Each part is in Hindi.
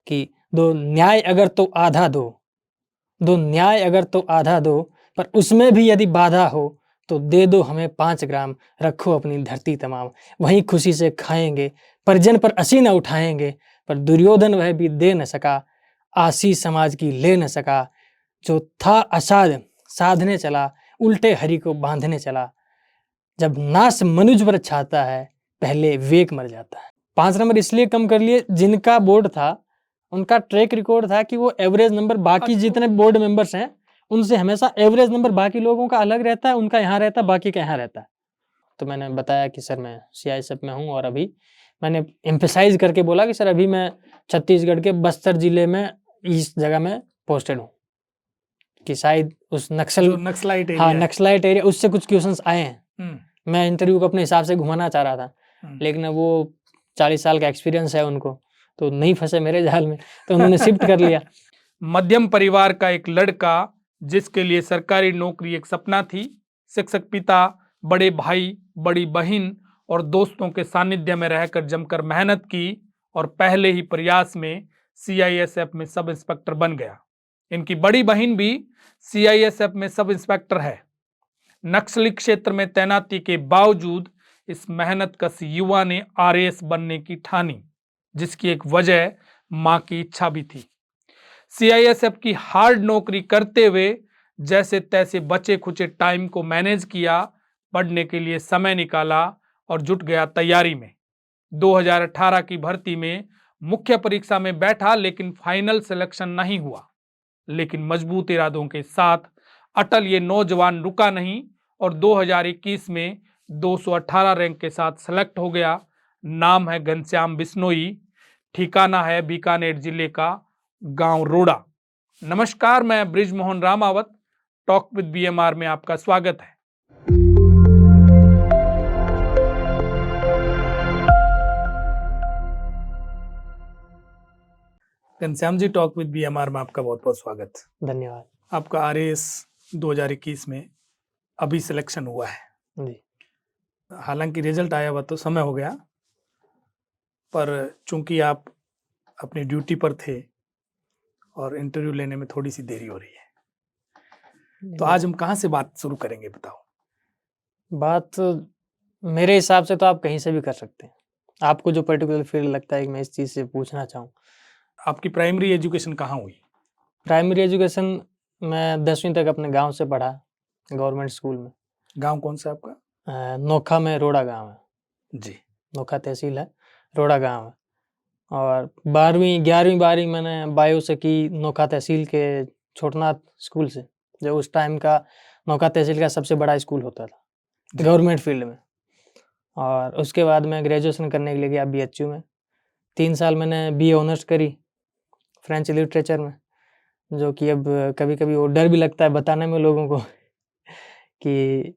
कि दो न्याय अगर तो आधा दो, दो न्याय अगर तो आधा दो, पर उसमें भी यदि बाधा हो तो दे दो हमें 5 ग्राम, रखो अपनी धरती तमाम, वहीं खुशी से खाएंगे, परिजन पर असी न उठाएंगे, पर दुर्योधन वह भी दे न सका, आशीष समाज की ले न सका, जो था असाध साधने चला, उल्टे हरि को बांधने चला, जब नाश मनुज पर छाता है, पहले विवेक मर जाता है। 5 नंबर इसलिए कम कर लिए, जिनका बोर्ड था उनका ट्रैक रिकॉर्ड था कि वो एवरेज नंबर बाकी जितने बोर्ड मेंबर्स हैं उनसे हमेशा एवरेज नंबर बाकी लोगों का अलग रहता है, उनका यहाँ रहता है, बाकी का यहाँ रहता है। तो मैंने बताया कि सर मैं सीआईएसएफ में हूँ, और अभी मैंने एम्फेसाइज करके बोला कि सर अभी मैं छत्तीसगढ़ के बस्तर जिले में इस जगह में पोस्टेड हूँ, कि शायद उस नक्सलाइट एरिया, हाँ नक्सलाइट एरिया, उससे कुछ क्वेश्चंस आए हैं। मैं इंटरव्यू को अपने हिसाब से घुमाना चाह रहा था, लेकिन वो 40 साल का एक्सपीरियंस है उनको, तो नहीं फंसे मेरे जाल में, तो उन्होंने शिफ्ट कर लिया। मध्यम परिवार का एक लड़का जिसके लिए सरकारी नौकरी एक सपना थी, शिक्षक पिता, बड़े भाई, बड़ी बहन और दोस्तों के सानिध्य में रहकर जमकर मेहनत की और पहले ही प्रयास में सीआईएसएफ में सब इंस्पेक्टर बन गया। इनकी बड़ी बहन भी सीआईएसएफ में सब इंस्पेक्टर है। नक्सली क्षेत्र में तैनाती के बावजूद इस मेहनतकश युवा ने आरएएस बनने की ठानी, जिसकी एक वजह मां की इच्छा भी थी। सीआईएसएफ की हार्ड नौकरी करते हुए जैसे तैसे बचे खुचे टाइम को मैनेज किया, पढ़ने के लिए समय निकाला और जुट गया तैयारी में। 2018 की भर्ती में मुख्य परीक्षा में बैठा, लेकिन फाइनल सिलेक्शन नहीं हुआ। लेकिन मजबूत इरादों के साथ अटल ये नौजवान रुका नहीं और 2021 में 218 रैंक के साथ सेलेक्ट हो गया। नाम है घनश्याम बिश्नोई, ठिकाना है बीकानेर जिले का गांव रोड़ा। नमस्कार, मैं Brijmohan Ramawat, talk with BMR में आपका स्वागत है। Ghanshyam ji, talk with BMR में आपका बहुत बहुत स्वागत। धन्यवाद। आपका आरएएस 2021 में अभी सिलेक्शन हुआ है जी। हालांकि रिजल्ट आया हुआ तो समय हो गया, पर चूंकि आप अपनी ड्यूटी पर थे और इंटरव्यू लेने में थोड़ी सी देरी हो रही है, तो आज हम कहाँ से बात शुरू करेंगे, बताओ। बात मेरे हिसाब से तो आप कहीं से भी कर सकते हैं, आपको जो पर्टिकुलर फील्ड लगता है कि मैं इस चीज़ से पूछना चाहूँ। आपकी प्राइमरी एजुकेशन कहाँ हुई? प्राइमरी एजुकेशन मैं 10वीं तक अपने गांव से पढ़ा, गवर्नमेंट स्कूल में। गांव कौन सा आपका? नोखा में, रोड़ा गांव है जी। नोखा तहसील है, रोड़ा गांव है। और 12वीं 11वीं मैंने बायो से की नोखा तहसील के छोटनाथ स्कूल से, जो उस टाइम का नोखा तहसील का सबसे बड़ा स्कूल होता था गवर्नमेंट फील्ड में। और उसके बाद मैं ग्रेजुएशन करने के लिए गया बीएचयू में। 3 साल मैंने बीए ऑनर्स करी फ्रेंच लिटरेचर में, जो कि अब कभी कभी वो डर भी लगता है बताने में लोगों को कि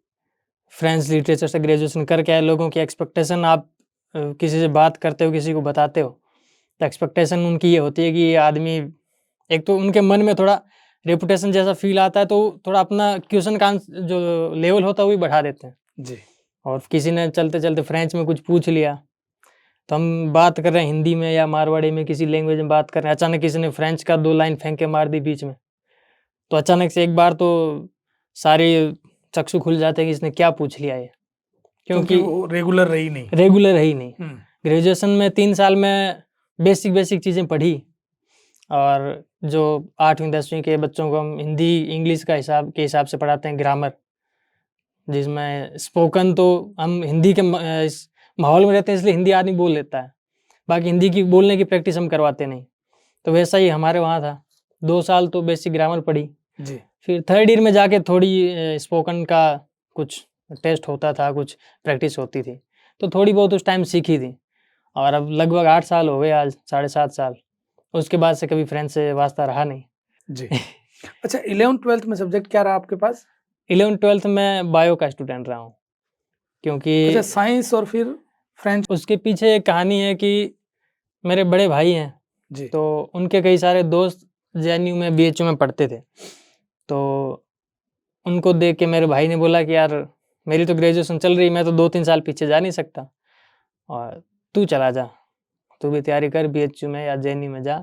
फ्रेंच लिटरेचर से ग्रेजुएशन करके आए। लोगों की एक्सपेक्टेशन, आप किसी से बात करते हो, किसी को बताते हो, तो एक्सपेक्टेशन उनकी ये होती है कि ये आदमी, एक तो उनके मन में थोड़ा रेपुटेशन जैसा फील आता है, तो थोड़ा अपना क्वेश्चन का जो लेवल होता है वो भी बढ़ा देते हैं जी। और किसी ने चलते चलते फ्रेंच में कुछ पूछ लिया, तो हम बात कर रहे हैं हिंदी में या मारवाड़ी में, किसी लैंग्वेज में बात कर रहे हैं, अचानक किसी ने फ्रेंच का 2 लाइन फेंक के मार दी बीच में, तो अचानक से एक बार तो सारे चक्षु खुल जाते हैं कि इसने क्या पूछ लिया है, क्योंकि वो रेगुलर रही नहीं। ग्रेजुएशन में 3 साल में बेसिक चीज़ें पढ़ी, और जो 8वीं 10वीं के बच्चों को हम हिंदी इंग्लिश के हिसाब से पढ़ाते हैं, ग्रामर, जिसमें स्पोकन तो हम हिंदी के इस माहौल में रहते हैं इसलिए हिंदी आदमी बोल लेता है, बाकी हिंदी की बोलने की प्रैक्टिस हम करवाते नहीं। तो वैसा ही हमारे वहाँ था, 2 साल तो बेसिक ग्रामर पढ़ी जी। फिर 3rd ईयर में जाके थोड़ी स्पोकन का कुछ टेस्ट होता था, कुछ प्रैक्टिस होती थी, तो थोड़ी बहुत उस टाइम सीखी थी। और अब लगभग 8 साल हो गए, आज 7.5 साल, उसके बाद से कभी फ्रेंच से वास्ता रहा नहीं। जी। अच्छा, 11th-12th में सब्जेक्ट क्या रहा आपके पास? 11th-12th में बायो का स्टूडेंट रहा हूँ, क्योंकि अच्छा, साइंस और फिर फ्रेंच। उसके पीछे एक कहानी है कि मेरे बड़े भाई हैं जी। तो उनके कई सारे दोस्त जेएनयू में बीएचयू में पढ़ते थे, तो उनको देख के मेरे भाई ने बोला कि यार मेरी तो ग्रेजुएशन चल रही, मैं तो 2-3 साल पीछे जा नहीं सकता, और तू चला जा, तू भी तैयारी कर बीएचयू में या जेएनयू में जा,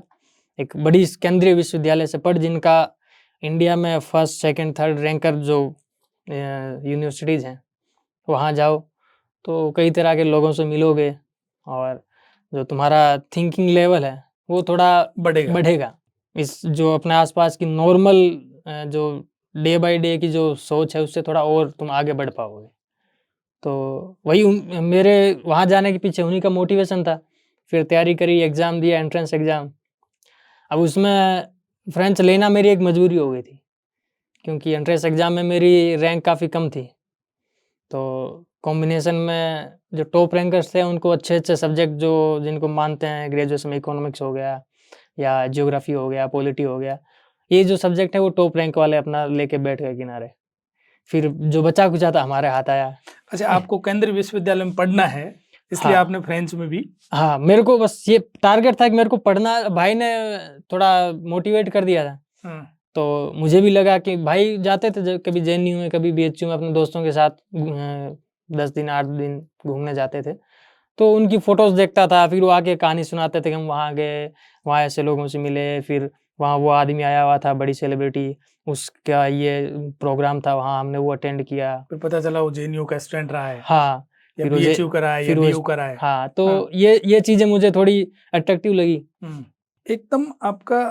एक बड़ी केंद्रीय विश्वविद्यालय से पढ़, जिनका इंडिया में फर्स्ट सेकंड थर्ड रैंकर जो यूनिवर्सिटीज़ हैं, वहाँ जाओ तो कई तरह के लोगों से मिलोगे और जो तुम्हारा थिंकिंग लेवल है वो थोड़ा बढ़ेगा। इस जो अपने आसपास की नॉर्मल जो डे बाय डे की जो सोच है उससे थोड़ा और तुम आगे बढ़ पाओगे। तो वही मेरे वहाँ जाने के पीछे उन्हीं का मोटिवेशन था। फिर तैयारी करी, एग्ज़ाम दिया, एंट्रेंस एग्ज़ाम। अब उसमें फ्रेंच लेना मेरी एक मजबूरी हो गई थी, क्योंकि एंट्रेंस एग्ज़ाम में मेरी रैंक काफ़ी कम थी। तो कॉम्बिनेशन में जो टॉप रैंकर्स थे उनको अच्छे अच्छे सब्जेक्ट जो जिनको मानते हैं ग्रेजुएशन में, इकोनॉमिक्स हो गया या जियोग्राफी हो गया, पॉलिटी हो गया, ये जो सब्जेक्ट है वो टॉप रैंक वाले अपना लेके बैठ गए किनारे। फिर जो बचा कुचा था हमारे हाथ आया। अच्छा, आपको केंद्रीय विश्वविद्यालय में पढ़ना है इसलिए हाँ। आपने फ्रेंच में भी? हाँ, मेरे को बस ये टारगेट था कि मेरे को पढ़ना, भाई ने थोड़ा मोटिवेट कर दिया था। तो मुझे भी लगा कि भाई जाते थे कभी जेएनयू में, कभी बीएचयू में अपने दोस्तों के साथ 10 दिन 8 दिन घूमने जाते थे, तो उनकी फ़ोटोज़ देखता था। फिर वो आके कहानी सुनाते थे कि हम वहाँ गए, वहाँ ऐसे लोगों से मिले, फिर वहाँ वो आदमी आया हुआ था बड़ी सेलिब्रिटी, उसका ये प्रोग्राम था, वहाँ हमने वो अटेंड किया। फिर पता चला वो जेएनयू का स्टूडेंट रहा है हाँ, या फिर वो बीएचयू का रहा है या फिर वो बीयू का रहा है। हाँ, तो ये चीज़ें मुझे थोड़ी अट्रैक्टिव लगी। एकदम आपका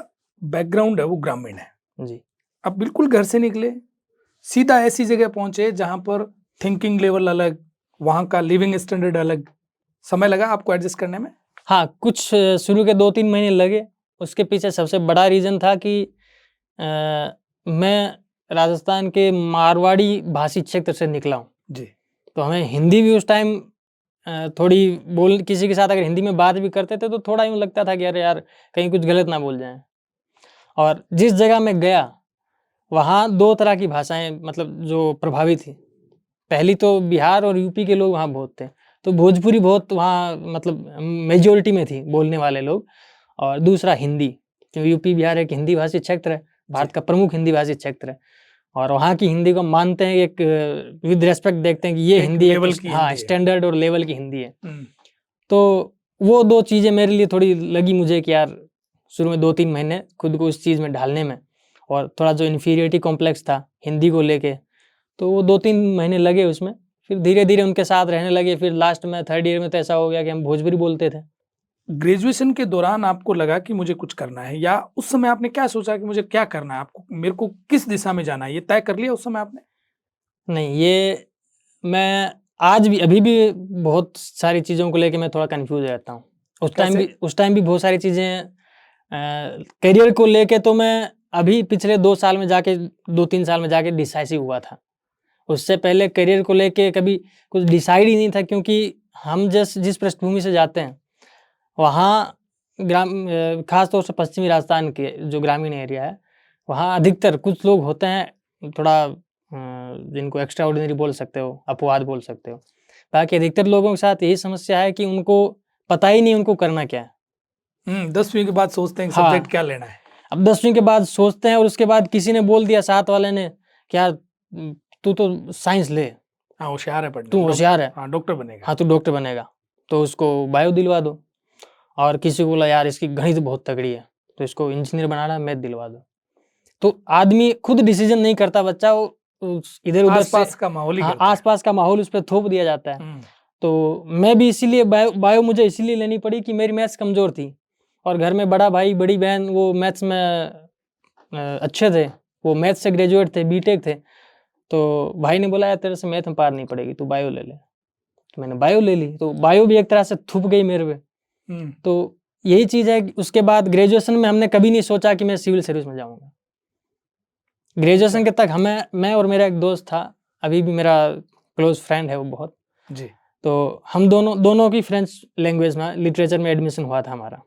बैकग्राउंड है वो ग्रामीण है जी। आप बिल्कुल घर से निकले, सीधा ऐसी जगह पहुंचे जहां पर थिंकिंग लेवल अलग, वहां का लिविंग स्टैंडर्ड अलग। समय लगा आपको एडजस्ट करने में? हाँ, कुछ शुरू के 2-3 महीने लगे। उसके पीछे सबसे बड़ा रीज़न था कि मैं राजस्थान के मारवाड़ी भाषी क्षेत्र से निकला हूँ। जी। तो हमें हिंदी भी उस टाइम थोड़ी बोल किसी के साथ अगर हिंदी में बात भी करते थे तो थोड़ा यूँ लगता था कि अरे यार कहीं कुछ गलत ना बोल जाएँ। और जिस जगह मैं गया वहाँ 2 तरह की भाषाएँ मतलब जो प्रभावी थी। पहली तो बिहार और यूपी के लोग वहाँ बहुत थे, तो भोजपुरी बहुत वहाँ मतलब मेजॉरिटी में थी बोलने वाले लोग, और दूसरा हिंदी, क्योंकि यूपी बिहार एक हिंदी भाषी क्षेत्र है, भारत का प्रमुख हिंदी भाषी क्षेत्र है, और वहाँ की हिंदी को मानते हैं, एक विद रिस्पेक्ट देखते हैं कि ये एक हिंदी लेवल एक की हाँ हिंदी है। स्टैंडर्ड और लेवल की हिंदी है। तो वो 2 चीज़ें मेरे लिए थोड़ी लगी मुझे कि यार शुरू में 2-3 महीने खुद को उस चीज़ में ढालने में, और थोड़ा जो इन्फीरियरिटी कॉम्प्लेक्स था हिंदी को लेके, तो वो 2-3 महीने लगे उसमें। फिर धीरे-धीरे उनके साथ रहने लगे। फिर लास्ट में 3rd ईयर में तो ऐसा हो गया कि हम भोजपुरी बोलते थे। ग्रेजुएशन के दौरान आपको लगा कि मुझे कुछ करना है, या उस समय आपने क्या सोचा कि मुझे क्या करना है, आपको मेरे को किस दिशा में जाना है, ये तय कर लिया उस समय आपने? नहीं, ये मैं आज भी अभी भी बहुत सारी चीज़ों को लेके मैं थोड़ा कन्फ्यूज़ रहता हूँ। कैसे? उस टाइम भी बहुत सारी चीज़ें करियर को लेके तो मैं अभी पिछले 2 साल में जाके 2-3 साल में जाके डिसाइसिव हुआ था। उससे पहले करियर को लेके कभी कुछ डिसाइड ही नहीं था, क्योंकि हम जिस पृष्ठभूमि से जाते हैं वहाँ ख़ास तौर से पश्चिमी राजस्थान के जो ग्रामीण एरिया है, वहाँ अधिकतर कुछ लोग होते हैं थोड़ा जिनको एक्स्ट्रा ऑर्डिनरी बोल सकते हो, अपवाद बोल सकते हो। बाकी अधिकतर लोगों के साथ यही समस्या है कि उनको पता ही नहीं उनको करना क्या है। 10वीं के बाद सोचते हैं कि हाँ। सब्जेक्ट क्या लेना है। अब 10वीं के बाद सोचते हैं, और उसके बाद किसी ने बोल दिया साथ वाले ने कि यार तू तो साइंस ले, हाँ, होशियार है पढ़ने तू में, होशियार है, हाँ डॉक्टर बनेगा। हाँ तू डॉक्टर बनेगा, तो उसको बायो दिलवा दो। और किसी को बोला यार इसकी गणित बहुत तगड़ी है, तो इसको इंजीनियर बनाना है, मैथ दिलवा दो। तो आदमी खुद डिसीजन नहीं करता, बच्चा वो इधर-उधर से आसपास का माहौल ही हाँ, करता है। आस-पास का माहौल उस पे थोप दिया जाता है। तो मैं भी इसीलिए बायो मुझे इसीलिए लेनी पड़ी कि मेरी मैथ्स कमज़ोर थी, और घर में बड़ा भाई, बड़ी बहन वो मैथ्स में अच्छे थे, वो मैथ्स से ग्रेजुएट थे, बीटेक थे। तो भाई ने बोला यार तेरे से मैथ में पार नहीं पड़ेगी, तू बायो ले ले। तो मैंने बायो ले ली, तो बायो भी एक तरह से थुप गई मेरे पे। तो यही चीज़ है कि उसके बाद ग्रेजुएशन में हमने कभी नहीं सोचा कि मैं सिविल सर्विस में जाऊँगा। ग्रेजुएशन के तक मैं और मेरा एक दोस्त था, अभी भी मेरा क्लोज़ फ्रेंड है वो बहुत। जी। तो हम दोनों की फ्रेंच लैंग्वेज में लिटरेचर में एडमिशन हुआ था हमारा।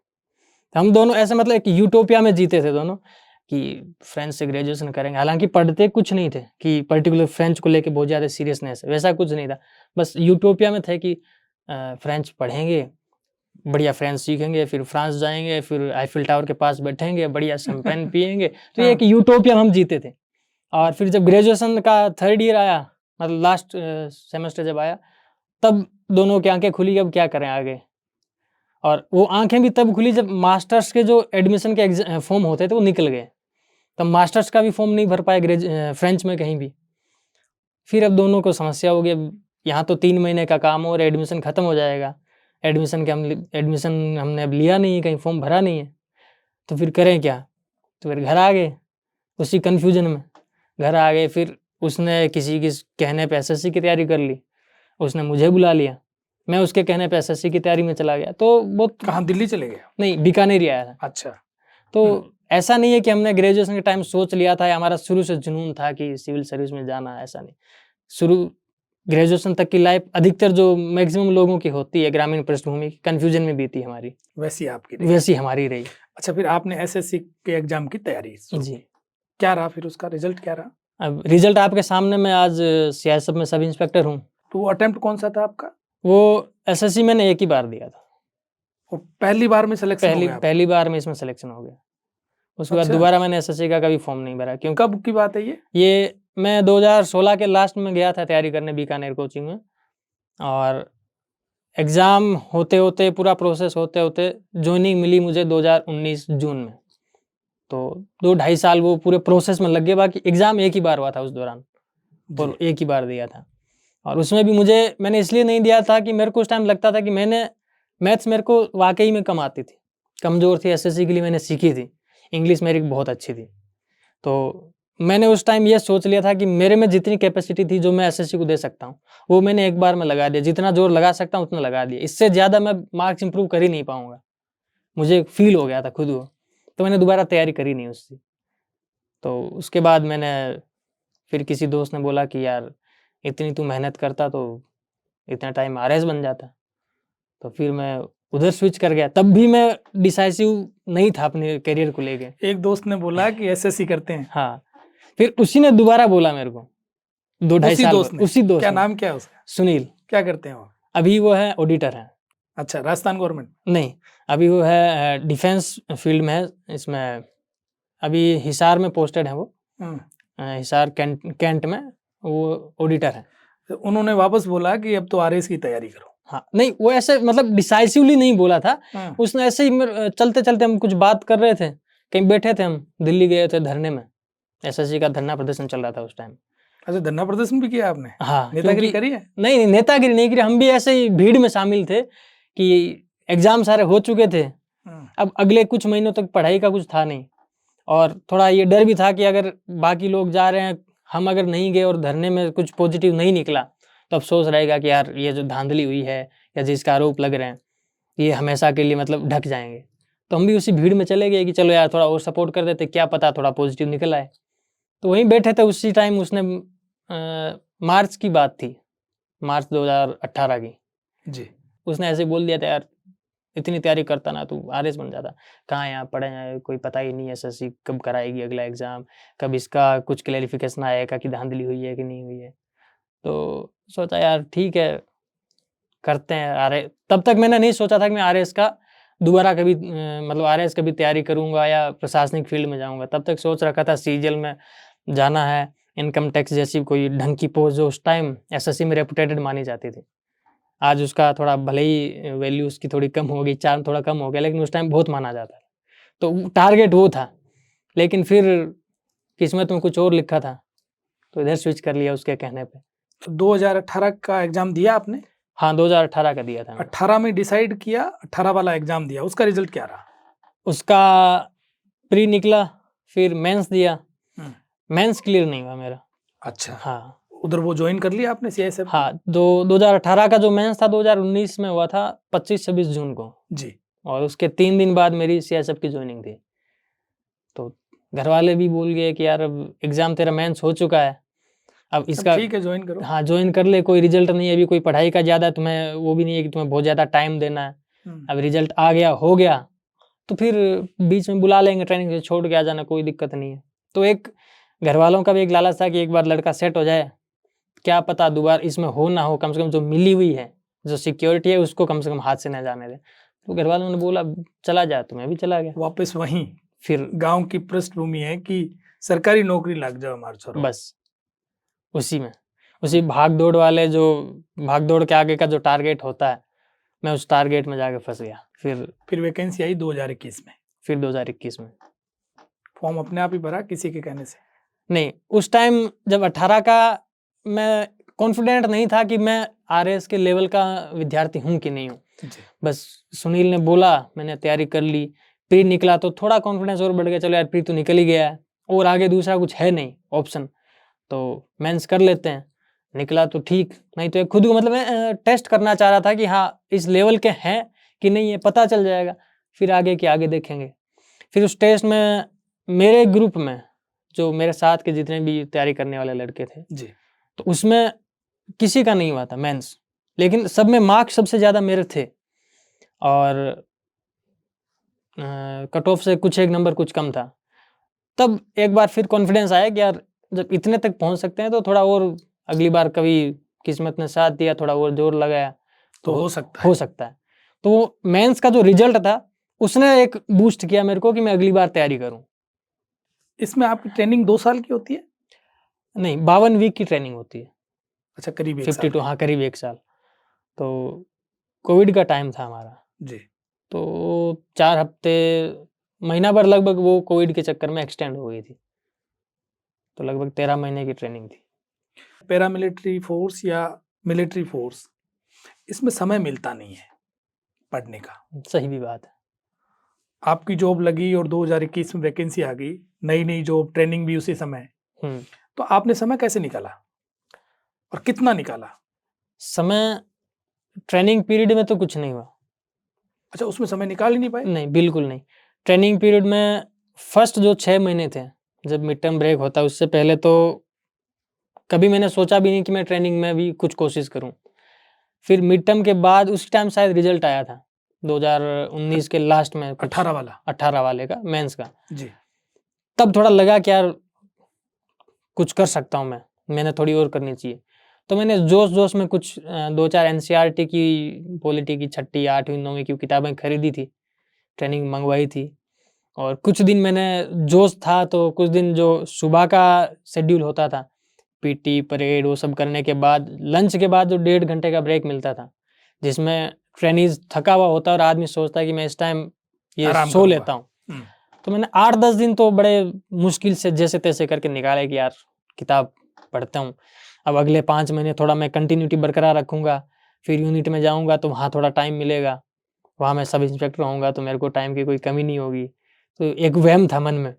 तो हम दोनों ऐसे मतलब एक यूटोपिया में जीते थे दोनों कि फ्रेंच से ग्रेजुएशन करेंगे। हालाँकि पढ़ते कुछ नहीं थे कि पर्टिकुलर फ्रेंच को लेके बहुत ज़्यादा सीरियसनेस है, वैसा कुछ नहीं था। बस यूटोपिया में थे कि फ्रेंच पढ़ेंगे, बढ़िया फ्रेंच सीखेंगे, फिर फ्रांस जाएँगे, फिर आईफिल टावर के पास बैठेंगे, बढ़िया शैंपेन पिएँगे। तो ये एक यूटोपिया में हम जीते थे। और फिर जब ग्रेजुएशन का 3rd ईयर आया, मतलब लास्ट सेमेस्टर जब आया, तब दोनों की आँखें खुली, अब क्या करें आगे। और वो आंखें भी तब खुली जब मास्टर्स के जो एडमिशन के फॉर्म होते थे वो निकल गए। तब मास्टर्स का भी फॉर्म नहीं भर पाए फ्रेंच में कहीं भी। फिर अब दोनों को समस्या हो गई, यहाँ तो 3 महीने का काम और एडमिशन ख़त्म हो जाएगा। एडमिशन हमने अब लिया नहीं है, कहीं फॉर्म भरा नहीं है, तो फिर करें क्या? तो फिर घर आ गए उसी कन्फ्यूजन में। घर आ गए, फिर उसने किसी के कहने पे एसएससी की तैयारी कर ली, उसने मुझे बुला लिया, मैं उसके कहने पे एसएससी की तैयारी में चला गया। तो वो कहाँ, दिल्ली चले गए? नहीं, बीकानेर ही आया था। अच्छा। तो ऐसा नहीं है कि हमने ग्रेजुएशन के टाइम सोच लिया था या हमारा शुरू से जुनून था कि सिविल सर्विस में जाना है, ऐसा नहीं। शुरू ग्रेजुएशन तक की लाइफ अधिकतर जो मैक्सिमम लोगों की होती है ग्रामीण पृष्ठभूमि की, कन्फ्यूजन में बीती हमारी, वैसी आपकी रही। वैसी हमारी रही। अच्छा, फिर आपने एसएससी के एग्जाम की तैयारी शुरू जी। की। क्या रहा फिर उसका रिजल्ट, क्या रहा? अब रिजल्ट आपके सामने, मैं आज सीआईएसएफ में सब इंस्पेक्टर हूँ। तो वो अटेम्प्ट कौन सा था आपका? वो एसएससी मैंने एक ही बार दिया था। वो पहली बार में सिलेक्शन हो गया? पहली बार में इसमें सिलेक्शन हो गया। उसके बाद अच्छा। दोबारा मैंने एसएससी का कभी फॉर्म नहीं भरा। क्यों? कब की बात है ये मैं 2016 के लास्ट में गया था तैयारी करने बीकानेर कोचिंग में, और एग्ज़ाम होते होते, पूरा प्रोसेस होते होते ज्वाइनिंग मिली मुझे 2019 जून में। तो 2-2.5 साल वो पूरे प्रोसेस में लग गए। बाकी एग्ज़ाम एक ही बार हुआ था उस दौरान, और एक ही बार दिया था। और उसमें भी मैंने इसलिए नहीं दिया था कि मेरे को उस टाइम लगता था कि मैथ्स मेरे को वाकई में कम आती थी, कमज़ोर थी। एसएससी के लिए मैंने सीखी थी, इंग्लिश मेरी बहुत अच्छी थी। तो मैंने उस टाइम ये सोच लिया था कि मेरे में जितनी कैपेसिटी थी जो मैं एसएससी को दे सकता हूँ, वो मैंने एक बार में लगा दिया। जितना जोर लगा सकता हूँ उतना लगा दिया। इससे ज़्यादा मैं मार्क्स इंप्रूव कर ही नहीं पाऊँगा, मुझे फील हो गया था खुद को। तो मैंने दोबारा तैयारी करी नहीं उससे। तो उसके बाद मैंने फिर किसी दोस्त ने बोला कि यार इतनी तू मेहनत करता तो इतना टाइम आरएस बन जाता। तो फिर मैं उधर स्विच कर गया। तब भी मैं डिसाइसिव नहीं था अपने करियर को लेके। एक दोस्त ने बोला कि एसएससी करते हैं। हाँ, फिर उसी ने दोबारा बोला मेरे को 2-2.5 साल बाद। उसी दोस्त क्या ने। नाम क्या है उसका? सुनील। क्या करते हैं वो? अभी वो है ऑडिटर है। अच्छा, राजस्थान गवर्नमेंट? नहीं, अभी वो है डिफेंस फील्ड में है। इसमें अभी हिसार में पोस्टेड है वो, हिसार कैंट में वो ऑडिटर है। तो उन्होंने वापस बोला कि अब तो आरएस की तैयारी करो। हाँ, नहीं वो ऐसे मतलब डिसाइसिवली नहीं बोला था। उसने ऐसे ही चलते चलते हम कुछ बात कर रहे थे, कहीं बैठे थे, हम दिल्ली गए थे धरने में। एसएससी का धरना प्रदर्शन चल रहा था उस टाइम। अच्छा, धरना प्रदर्शन भी किया आपने? हाँ, नेतागिरी करी है? नहीं, नेतागिरी नहीं करी। हम भी ऐसे ही भीड़ में शामिल थे कि एग्जाम सारे हो चुके थे। अब अगले कुछ महीनों तक पढ़ाई का कुछ था नहीं, और थोड़ा ये डर भी था कि अगर बाकी लोग जा रहे हैं, हम अगर नहीं गए और धरने में कुछ पॉजिटिव नहीं निकला तो अफसोस रहेगा कि यार ये जो धांधली हुई है या जिसका आरोप लग रहे हैं ये हमेशा के लिए मतलब ढक जाएंगे। तो हम भी उसी भीड़ में चले गए कि चलो यार थोड़ा और सपोर्ट कर देते, क्या पता थोड़ा पॉजिटिव निकल आए। तो वहीं बैठे थे उसी टाइम। उसने मार्च की बात थी, मार्च 2018 की जी। उसने ऐसे बोल दिया था, यार इतनी तैयारी करता ना तू आरएस बन जाता। कहाँ यहाँ पढ़े हैं, कोई पता ही नहीं एसएससी कब कराएगी अगला एग्जाम, कब इसका कुछ क्लैरिफिकेशन आएगा कि धांधली हुई है कि नहीं हुई है। तो सोचा यार ठीक है करते हैं आरएस। तब तक मैंने नहीं सोचा था कि मैं आरएस का दोबारा कभी मतलब आरएस कभी तैयारी करूंगा या प्रशासनिक फील्ड में जाऊंगा। तब तक सोच रखा था सीजीएल में जाना है, इनकम टैक्स जैसी कोई ढंग की पोस्ट जो उस टाइम एसएससी में रेपुटेटेड मानी जाती थी। आज उसका थोड़ा भले ही वैल्यू उसकी थोड़ी कम हो गई, चार्म थोड़ा कम हो गया, लेकिन उस टाइम बहुत माना जाता था। तो टारगेट वो था, लेकिन फिर किस्मत में कुछ और लिखा था तो इधर स्विच कर लिया उसके कहने पे। तो 2018 का एग्जाम दिया आपने? हाँ, 2018 का दिया था। 18 में डिसाइड किया, 18 वाला एग्जाम दिया, उसका रिजल्ट क्या रहा? उसका प्री निकला, फिर मेंस दिया। मेंस क्लियर नहीं हुआ मेरा। अच्छा। हाँ, उधर वो ज्वाइन कर लिया आपने सीआईएसएफ? हाँ, 2018 का जो मेंस था 2019 में हुआ था 25-26 जून को जी। और उसके 3 दिन बाद मेरी सीआईएसएफ की ज्वाइनिंग थी। तो घर वाले भी बोल गए कि यार अब एग्जाम तेरा मेंस हो चुका है, अब इसका ठीक है ज्वाइन करो। हाँ, ज्वाइन कर ले, कोई रिजल्ट नहीं है अभी, कोई पढ़ाई का ज़्यादा तुम्हें वो भी नहीं है कि तुम्हें बहुत ज़्यादा टाइम देना है। अब रिजल्ट आ गया, हो गया तो फिर बीच में बुला लेंगे, ट्रेनिंग से छोड़ के आ जाना, कोई दिक्कत नहीं है। तो एक घर वालों का भी एक लालच था कि एक बार लड़का सेट हो जाए, क्या पता दोबारा इसमें हो ना हो, कम से कम जो मिली हुई है जो सिक्योरिटी है उसको कम से कम हाथ से न जाने दे। तो घर वालों ने बोला चला जा, तो मैं भी चला गया वापस वहीं। फिर गांव की पृष्ठभूमि है कि सरकारी नौकरी लग जाओ हमारे छोरो, बस उसी में, उसी भाग दौड़ वाले, जो भाग दौड़ के आगे का जो टारगेट होता है मैं उस टारगेट में जाके फंस गया। फिर वैकेंसी आई 2021 में, फिर 2021 में। फॉर्म अपने आप ही भरा किसी के कहने से? नहीं, उस टाइम जब 18 का मैं कॉन्फिडेंट नहीं था कि मैं आरएएस के लेवल का विद्यार्थी हूँ कि नहीं हूँ। जी। बस सुनील ने बोला, मैंने तैयारी कर ली, प्री निकला तो थोड़ा कॉन्फिडेंस और बढ़ गया, चलो यार प्री तो निकल ही गया है और आगे दूसरा कुछ है नहीं ऑप्शन, तो मेंस कर लेते हैं। निकला तो ठीक, नहीं तो खुद को मतलब मैं टेस्ट करना चाह रहा था कि हाँ इस लेवल के हैं कि नहीं, ये पता चल जाएगा, फिर आगे के आगे देखेंगे। फिर उस टेस्ट में मेरे ग्रुप में जो मेरे साथ के जितने भी तैयारी करने वाले लड़के थे जी। तो उसमें किसी का नहीं हुआ था मेंस, लेकिन सब में मार्क्स सबसे ज़्यादा मेरे थे और कट ऑफ से कुछ एक नंबर कुछ कम था। तब एक बार फिर कॉन्फिडेंस आया कि यार जब इतने तक पहुंच सकते हैं तो थोड़ा और अगली बार कभी किस्मत ने साथ दिया, थोड़ा और जोर लगाया तो हो सकता है। हो सकता है। तो वो मेंस का जो रिजल्ट था उसने एक बूस्ट किया मेरे को कि मैं अगली बार तैयारी करूं। इसमें आपकी ट्रेनिंग 2 साल की होती है? नहीं, 52 वीक की ट्रेनिंग होती है। अच्छा, करीब 1 साल 52, हाँ करीब 1 साल। तो कोविड का टाइम था हमारा, जी। तो 4 हफ्ते, महीना भर लगभग वो कोविड के चक्कर में एक्सटेंड हो गई थी, तो लगभग 13 महीने की ट्रेनिंग थी। पैरामिलिट्री फोर्स या मिलिट्री फोर्स, इसमें समय मिलता नहीं है पढ़ने का। सही भी बात है। आपकी जॉब लगी और 2021 में वैकेंसी आ गई, नई नई जॉब, ट्रेनिंग भी उसी समय, तो आपने समय कैसे निकाला और कितना निकाला? समय ट्रेनिंग पीरियड में तो कुछ नहीं हुआ। अच्छा, उसमें समय निकाल ही नहीं पाए? नहीं, बिल्कुल नहीं। ट्रेनिंग पीरियड में फर्स्ट जो 6 महीने थे, जब मिड टर्म ब्रेक होता है उससे पहले तो कभी मैंने सोचा भी नहीं कि मैं ट्रेनिंग में भी कुछ कोशिश करूं। फिर मिड टर्म के बाद उस टाइम शायद रिजल्ट आया था 2019 के लास्ट में, 18 वाला? 18 वाले का, मेंस का। जी। तब थोड़ा लगा कि यार कुछ कर सकता हूं मैंने थोड़ी और करनी चाहिए। तो मैंने जोश में कुछ 2-4 एनसीईआरटी की, पॉलिटी की 6ठी 8वीं 9वीं की किताबें खरीदी थी, ट्रेनिंग मंगवाई थी और कुछ दिन मैंने जोश था तो कुछ दिन जो सुबह का शेड्यूल होता था, पीटी परेड वो सब करने के बाद लंच के बाद जो 1.5 घंटे का ब्रेक मिलता था, जिसमें ट्रेनीज थका हुआ होता है और आदमी सोचता है कि मैं इस टाइम ये आराम सो करूंगा। लेता हूँ। तो मैंने 8-10 दिन तो बड़े मुश्किल से जैसे तैसे करके निकाले कि यार किताब पढ़ता हूँ, अब अगले 5 महीने थोड़ा मैं कंटिन्यूटी बरकरार रखूँगा, फिर यूनिट में जाऊँगा तो वहाँ थोड़ा टाइम मिलेगा, वहाँ मैं सब इंस्पेक्टर होऊंगा तो मेरे को टाइम की कोई कमी नहीं होगी। तो एक वहम था मन में,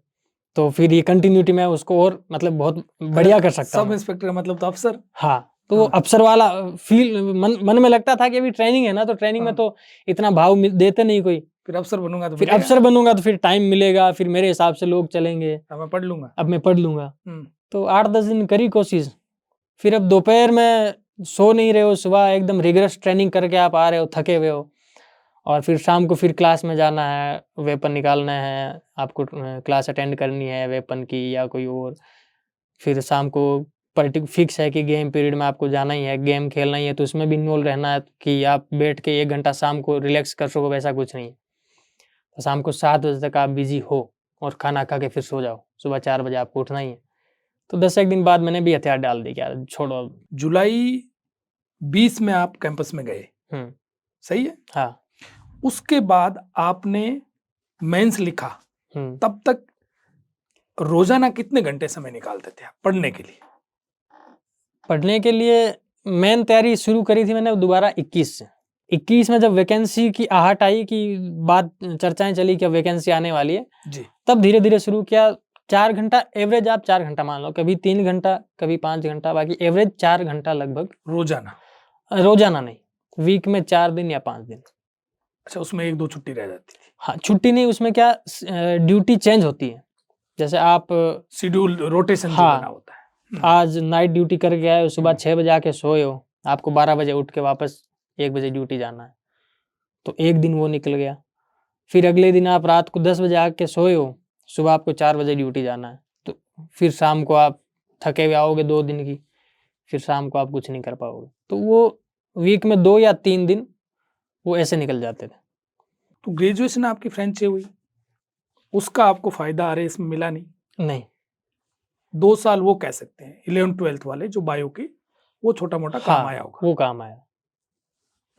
तो फिर ये कंटिन्यूटी में उसको और मतलब बहुत बढ़िया कर सकता हूँ। सब इंस्पेक्टर का मतलब तो अफसर? हाँ, तो वो अफसर वाला फील मन में लगता था कि अभी ट्रेनिंग है ना, तो ट्रेनिंग में तो इतना भाव देते नहीं कोई। फिर अफसर बनूंगा तो फिर अफसर बनूंगा तो फिर टाइम मिलेगा, फिर मेरे हिसाब से लोग चलेंगे, अब मैं पढ़ लूंगा। अब मैं पढ़ लूंगा। तो 8-10 दिन करी कोशिश, फिर अब दोपहर में सो नहीं रहे हो, सुबह एकदम रिगरस ट्रेनिंग करके आप आ रहे हो, थके हुए हो, और फिर शाम को फिर क्लास में जाना है, वेपन निकालना है, आपको क्लास अटेंड करनी है वेपन की या कोई और। फिर शाम को फिक्स है कि गेम पीरियड में आपको जाना ही है, गेम खेलना ही है, तो उसमें भी इन्वॉल्व रहना है कि आप बैठ के 1 घंटा शाम को रिलैक्स कर सको, वैसा कुछ नहीं है। तो शाम को 7 बजे तक आप बिजी हो और खाना खा के फिर सो जाओ, सुबह 4 बजे आपको उठना ही है। तो 10 एक दिन बाद मैंने भी हथियार डाल दी, यार छोड़ो अब। जुलाई 20 में आप कैंपस में गए, सही है? हाँ। उसके बाद आपने मेंस लिखा, तब तक रोजाना कितने घंटे समय निकालते थे आप पढ़ने के लिए? पढ़ने के लिए मेन तैयारी शुरू करी थी मैंने दोबारा 21 से। 21 में जब वैकेंसी की आहट आई कि बात चर्चाएं चली कि वैकेंसी आने वाली है जी, तब धीरे धीरे शुरू किया। 4 घंटा एवरेज, आप 4 घंटा मान लो, कभी 3 घंटा कभी 5 घंटा, बाकी एवरेज 4 घंटा लगभग रोजाना? रोजाना नहीं, वीक में 4 दिन या 5 दिन। अच्छा, उसमें 1-2 छुट्टी रह जाती थी? हाँ, छुट्टी नहीं, उसमें क्या ड्यूटी चेंज होती है, जैसे आप शेड्यूल रोटेशन जो बना होता है। आज नाइट ड्यूटी करके आए हो, सुबह 6 बजे आके सोए हो, आपको 12 बजे उठ के वापस 1 बजे ड्यूटी जाना है, तो एक दिन वो निकल गया। फिर अगले दिन आप रात को 10 बजे आके सोए हो, सुबह आपको 4 बजे ड्यूटी जाना है, तो फिर शाम को आप थके हुए आओगे 2 दिन की, फिर शाम को आप कुछ नहीं कर पाओगे। तो वो वीक में 2 या 3 दिन वो ऐसे निकल जाते थे। तो ग्रेजुएशन आपकी फ्रेंच से हुई, उसका आपको फायदा आरएएस में मिला नहीं? नहीं, 2 साल वो कह सकते हैं 11th 12th वाले जो बायो के, वो छोटा मोटा काम आया होगा। वो काम आया।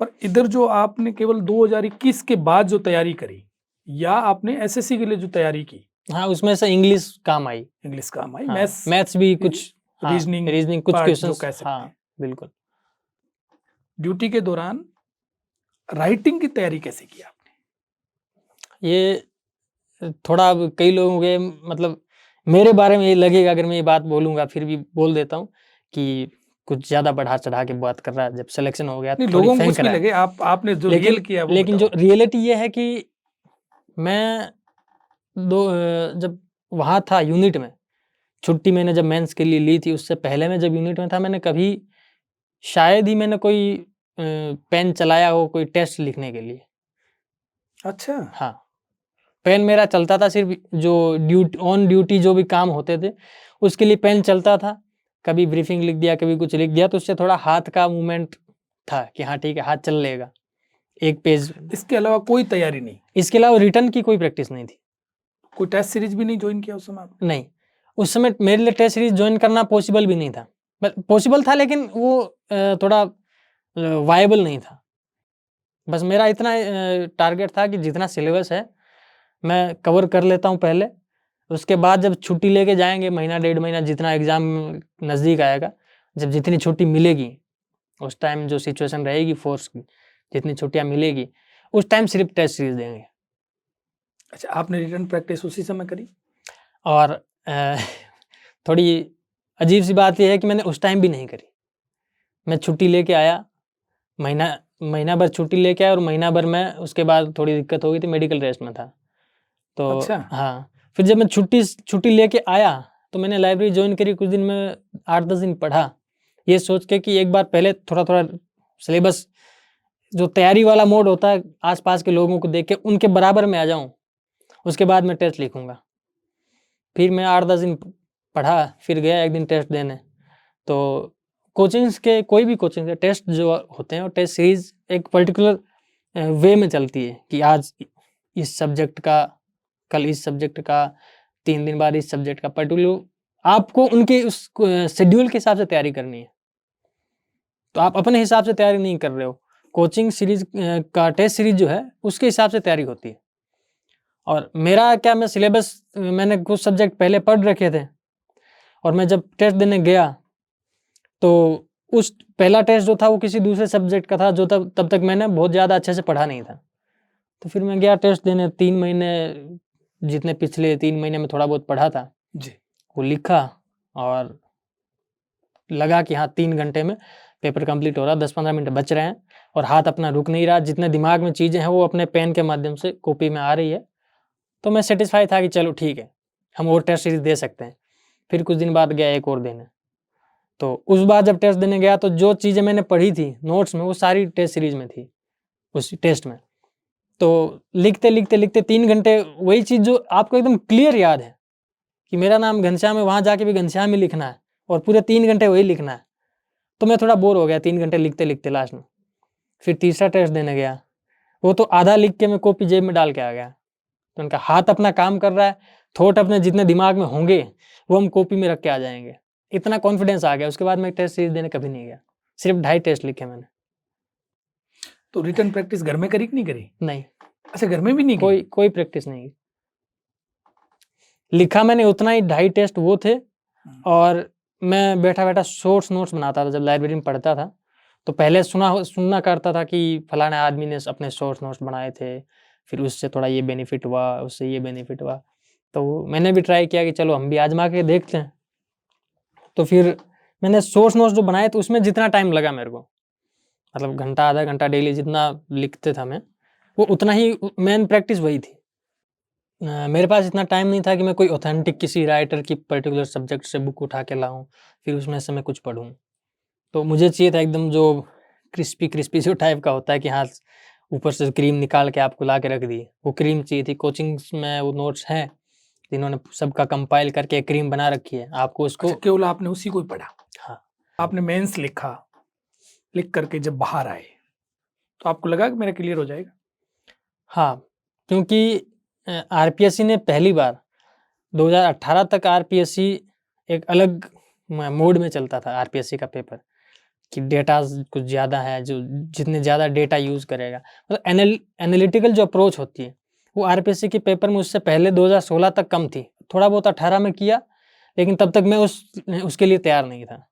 पर इधर जो आपने केवल 2021 के बाद जो तैयारी करी, या आपने एसएससी के लिए जो तैयारी की, हाँ, उसमें से इंग्लिश काम आई। इंग्लिश काम आई, हाँ, मैथ्स मैथ्स भी कुछ, हाँ, रीजनिंग रीजनिंग कुछ पार्ट जो क्वेश्चंस, कह सकते हाँ हैं। बिल्कुल। ड्यूटी के दौरान राइटिंग की तैयारी कैसे की आपने? ये थोड़ा अब कई लोगों के मतलब मेरे बारे में ये लगेगा अगर मैं ये बात बोलूंगा, फिर भी बोल देता हूँ कि कुछ ज्यादा बढ़ा चढ़ा के बात कर रहा है, जब सिलेक्शन हो गया नहीं, थोड़ी लोगों को फेंक कुछ भी रहा है। लगे, आपने जो रियल किया वो लेकिन जो बताओ। रियलिटी ये है कि मैं जब वहाँ था यूनिट में, छुट्टी मैंने जब मेंस के लिए ली थी, उससे पहले मैं जब यूनिट में था, मैंने कभी शायद ही मैंने कोई पेन चलाया हो कोई टेस्ट लिखने के लिए। अच्छा, हाँ, पेन मेरा चलता था सिर्फ जो ऑन ड्यूटी जो भी काम होते थे उसके लिए पेन चलता था। कभी ब्रीफिंग लिख दिया, कभी कुछ लिख दिया, तो उससे थोड़ा हाथ का मूवमेंट था कि हाँ ठीक है, हाथ चल लेगा एक पेज। इसके अलावा कोई तैयारी नहीं? इसके अलावा रिटर्न की कोई प्रैक्टिस नहीं थी। कोई टेस्ट सीरीज भी नहीं ज्वाइन किया उस समय आपने? नहीं, उस समय मेरे लिए टेस्ट सीरीज ज्वाइन करना पॉसिबल भी नहीं था। पॉसिबल था लेकिन वो थोड़ा वायबल नहीं था। बस मेरा इतना टारगेट था कि जितना सिलेबस है मैं कवर कर लेता हूँ पहले, उसके बाद जब छुट्टी लेके जाएंगे महीना 1.5 महीना, जितना एग्ज़ाम नज़दीक आएगा, जब जितनी छुट्टी मिलेगी उस टाइम जो सिचुएशन रहेगी फोर्स की, जितनी छुट्टियाँ मिलेगी उस टाइम सिर्फ टेस्ट सीरीज देंगे। अच्छा, आपने रिटर्न प्रैक्टिस उसी समय करी? और थोड़ी अजीब सी बात यह है कि मैंने उस टाइम भी नहीं करी। मैं छुट्टी लेके आया, महीना भर छुट्टी लेके आया, और महीना भर मैं उसके बाद थोड़ी दिक्कत हो गई थी, मेडिकल रेस्ट में था। तो अच्छा। हाँ, फिर जब मैं छुट्टी लेके आया तो मैंने लाइब्रेरी ज्वाइन करी। कुछ दिन में 8-10 दिन पढ़ा, ये सोच के कि एक बार पहले थोड़ा थोड़ा सिलेबस, जो तैयारी वाला मोड होता है, आसपास के लोगों को देख के उनके बराबर में आ जाऊं, उसके बाद मैं टेस्ट लिखूंगा। फिर मैं 8-10 दिन पढ़ा, फिर गया एक दिन टेस्ट देने। तो कोचिंग्स के, कोई भी कोचिंग के टेस्ट जो होते हैं वो टेस्ट सीरीज एक पर्टिकुलर वे में चलती है कि आज इस सब्जेक्ट का, कल इस सब्जेक्ट का, 3 दिन बाद इस सब्जेक्ट का, पर्टिकुलर आपको उनके उस शेड्यूल के हिसाब से तैयारी करनी है। तो आप अपने हिसाब से तैयारी नहीं कर रहे हो, कोचिंग सीरीज का टेस्ट सीरीज जो है उसके हिसाब से तैयारी होती है। और मेरा क्या, मैं सिलेबस, मैंने कुछ सब्जेक्ट पहले पढ़ रखे थे, और मैं जब टेस्ट देने गया तो उस पहला टेस्ट जो था वो किसी दूसरे सब्जेक्ट का था, जो तब तक मैंने बहुत ज़्यादा अच्छे से पढ़ा नहीं था। तो फिर मैं गया टेस्ट देने, 3 महीने, जितने पिछले 3 महीने में थोड़ा बहुत पढ़ा था जी। वो लिखा, और लगा कि हाँ 3 घंटे में पेपर कंप्लीट हो रहा, 10-15 मिनट बच रहे हैं, और हाथ अपना रुक नहीं रहा, जितने दिमाग में चीज़ें हैं वो अपने पेन के माध्यम से कॉपी में आ रही है। तो मैं सेटिस्फाई था कि चलो ठीक है, हम और टेस्ट सीरीज दे सकते हैं। फिर कुछ दिन बाद गया एक और देने, तो उस बार जब टेस्ट देने गया तो जो चीज़ें मैंने पढ़ी थी नोट्स में वो सारी टेस्ट सीरीज में थी उस टेस्ट में। तो लिखते लिखते लिखते 3 घंटे वही चीज़ जो आपको एकदम क्लियर याद है कि मेरा नाम घनश्याम है, वहाँ जाके भी घनश्याम ही लिखना है, और पूरे 3 घंटे वही लिखना है। तो मैं थोड़ा बोर हो गया 3 घंटे लिखते लिखते लास्ट में। फिर तीसरा टेस्ट देने गया, वो तो आधा लिख के मैं कॉपी जेब में डाल के आ गया। तो उनका हाथ अपना काम कर रहा है, थॉट अपने जितने दिमाग में होंगे वो हम कॉपी में रख के आ जाएंगे, इतना कॉन्फिडेंस आ गया। उसके बाद मैं टेस्ट सीरीज देने कभी नहीं गया, सिर्फ 2.5 टेस्ट लिखे मैंने। तो रिटर्न प्रैक्टिस घर में करी कि नहीं करी? नहीं, अच्छा, घर में भी नहीं की? कोई प्रैक्टिस नहीं। लिखा मैंने उतना ही, 2.5 टेस्ट वो थे, और मैं बैठा बैठा शॉर्ट्स नोट्स बनाता था। जब लाइब्रेरी में पढ़ता था तो पहले सुनना करता था कि फलाने आदमी ने अपने शॉर्ट्स नोट्स बनाए थे, फिर उससे थोड़ा ये बेनिफिट हुआ, उससे ये बेनिफिट हुआ। तो मैंने भी ट्राई किया कि चलो हम भी आजमा के देखते हैं। तो फिर मैंने शॉर्ट्स नोट्स जो बनाए तो उसमें जितना टाइम लगा मेरे को, मतलब घंटा आधा घंटा डेली जितना लिखते था मैं, वो उतना ही मेन प्रैक्टिस वही थी। मेरे पास इतना टाइम नहीं था कि मैं कोई ऑथेंटिक किसी राइटर की पर्टिकुलर सब्जेक्ट से बुक उठा के लाऊं, फिर उसमें से मैं कुछ पढूं। तो मुझे चाहिए था एकदम जो क्रिस्पी जो टाइप का होता है कि हाँ ऊपर से क्रीम निकाल के आपको ला के रख दी, वो क्रीम चाहिए थी। कोचिंग्स में वो नोट्स हैं जिन्होंने सबका कंपाइल करके एक क्रीम बना रखी है, आपको उसको। अच्छा, केवल आपने उसी को ही पढ़ा? हाँ, आपने मेंस लिखा, लिख करके जब बाहर आए तो आपको लगा कि मेरा क्लियर हो जाएगा? हाँ, क्योंकि आरपीएससी ने पहली बार 2018 तक आरपीएससी एक अलग मोड में चलता था। आरपीएससी का पेपर कि डेटा कुछ ज़्यादा है, जो जितने ज़्यादा डेटा यूज़ करेगा, मतलब एनालिटिकल जो अप्रोच होती है वो आरपीएससी के पेपर में उससे पहले 2016 तक कम थी। थोड़ा बहुत 18 में किया, लेकिन तब तक मैं उसके लिए तैयार नहीं था।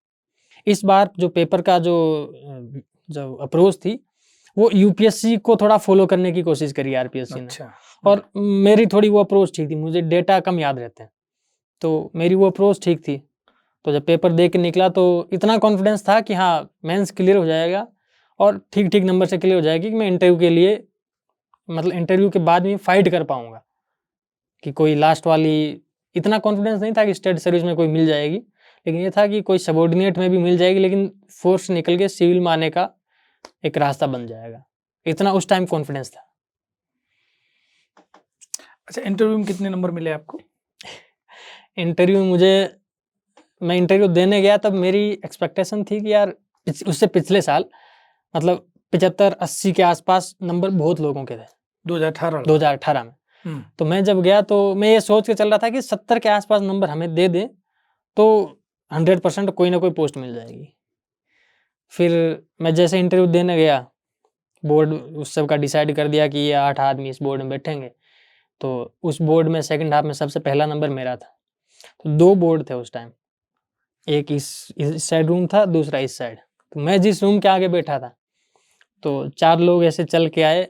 इस बार जो पेपर का जो अप्रोच थी वो यूपीएससी को थोड़ा फॉलो करने की कोशिश करी आरपीएससी ने। अच्छा। और मेरी थोड़ी वो अप्रोच ठीक थी, मुझे डेटा कम याद रहते हैं, तो मेरी वो अप्रोच ठीक थी। तो जब पेपर दे के निकला तो इतना कॉन्फिडेंस था कि हाँ मेंस क्लियर हो जाएगा और ठीक ठीक नंबर से क्लियर हो जाएगी कि मैं इंटरव्यू के लिए, मतलब इंटरव्यू के बाद में फाइट कर पाऊंगा, कि कोई लास्ट वाली, इतना कॉन्फिडेंस नहीं था कि स्टेट सर्विस में कोई मिल जाएगी, लेकिन ये था कि कोई सबॉर्डिनेट में भी मिल जाएगी, लेकिन फोर्स निकल के सिविल में आने का एक रास्ता बन जाएगा, इतना उस टाइम कॉन्फिडेंस था। अच्छा, इंटरव्यू में कितने नंबर मिले आपको? इंटरव्यू मैं इंटरव्यू देने गया तब मेरी एक्सपेक्टेशन थी कि यार उससे पिछले साल मतलब 75-80 के आसपास नंबर बहुत लोगों के थे 2018 में। तो मैं जब गया तो मैं ये सोच के चल रहा था कि 70 के आसपास नंबर हमें दे दें तो 100% कोई ना कोई पोस्ट मिल जाएगी। फिर मैं जैसे इंटरव्यू देने गया, बोर्ड उस सब का डिसाइड कर दिया कि ये 8 आदमी इस बोर्ड में बैठेंगे, तो उस बोर्ड में सेकंड हाफ में सबसे पहला नंबर मेरा था। तो 2 बोर्ड थे उस टाइम, एक इस साइड रूम था, दूसरा इस साइड। तो मैं जिस रूम के आगे बैठा था तो 4 लोग ऐसे चल के आए।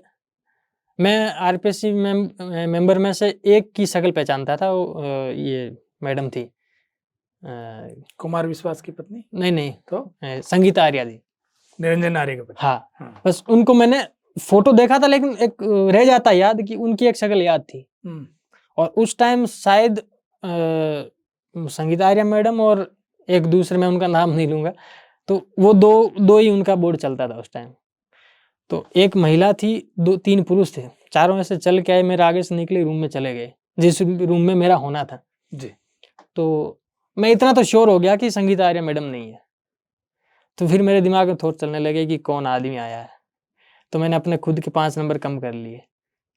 मैं आरपीएससी मेंबर में से एक की शक्ल पहचानता था, वो ये मैडम थी, कुमार विश्वास की पत्नी? नहीं तो संगीता आर्या जी, निरंजन आर्य की पत्नी। हाँ। बस उनको मैंने फोटो देखा था, लेकिन एक रह जाता याद कि उनकी एक शक्ल याद थी। और उस टाइम शायद संगीता आर्या मैडम और एक दूसरे, में उनका नाम नहीं लूंगा, तो वो दो ही उनका बोर्ड चलता था उस टाइम। तो एक महिला थी, 2-3 पुरुष थे, चारों में से चल के आए, मेरे आगे से निकले, रूम में चले गए जिस रूम में मेरा होना था जी। तो मैं इतना तो श्योर हो गया कि संगीता आर्या मैडम नहीं है। तो फिर मेरे दिमाग में थॉट चलने लगे कि कौन आदमी आया है। तो मैंने अपने खुद के 5 नंबर कम कर लिए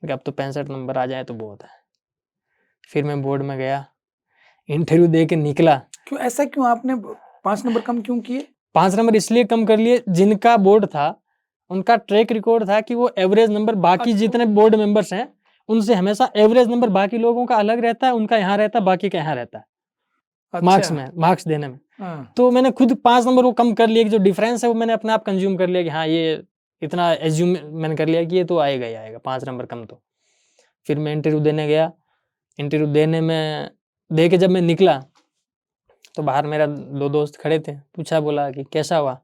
कि अब तो 65 नंबर आ जाए तो बहुत है। फिर मैं बोर्ड में गया, इंटरव्यू दे के निकला। क्यों ऐसा, क्यों आपने 5 नंबर कम क्यों किए? 5 नंबर इसलिए कम कर लिए, जिनका बोर्ड था उनका ट्रैक रिकॉर्ड था कि वो एवरेज नंबर बाकी जितने बोर्ड मेंबर्स हैं उनसे हमेशा एवरेज नंबर बाकी लोगों का अलग रहता है, उनका यहाँ रहता है, बाकी का यहाँ रहता है। अच्छा। मार्क्स देने में। तो मैंने खुद 5 नंबर वो कम कर लिए कि जो डिफरेंस है वो मैंने अपने आप कंज्यूम कर लिया कि हाँ ये इतना एज्यूम मैंने कर लिया कि ये तो आएगा ही आएगा 5 नंबर कम। तो फिर मैं इंटरव्यू देने गया। इंटरव्यू देने में दे के जब मैं निकला तो बाहर मेरा 2 दोस्त खड़े थे, पूछा, बोला कि कैसा हुआ?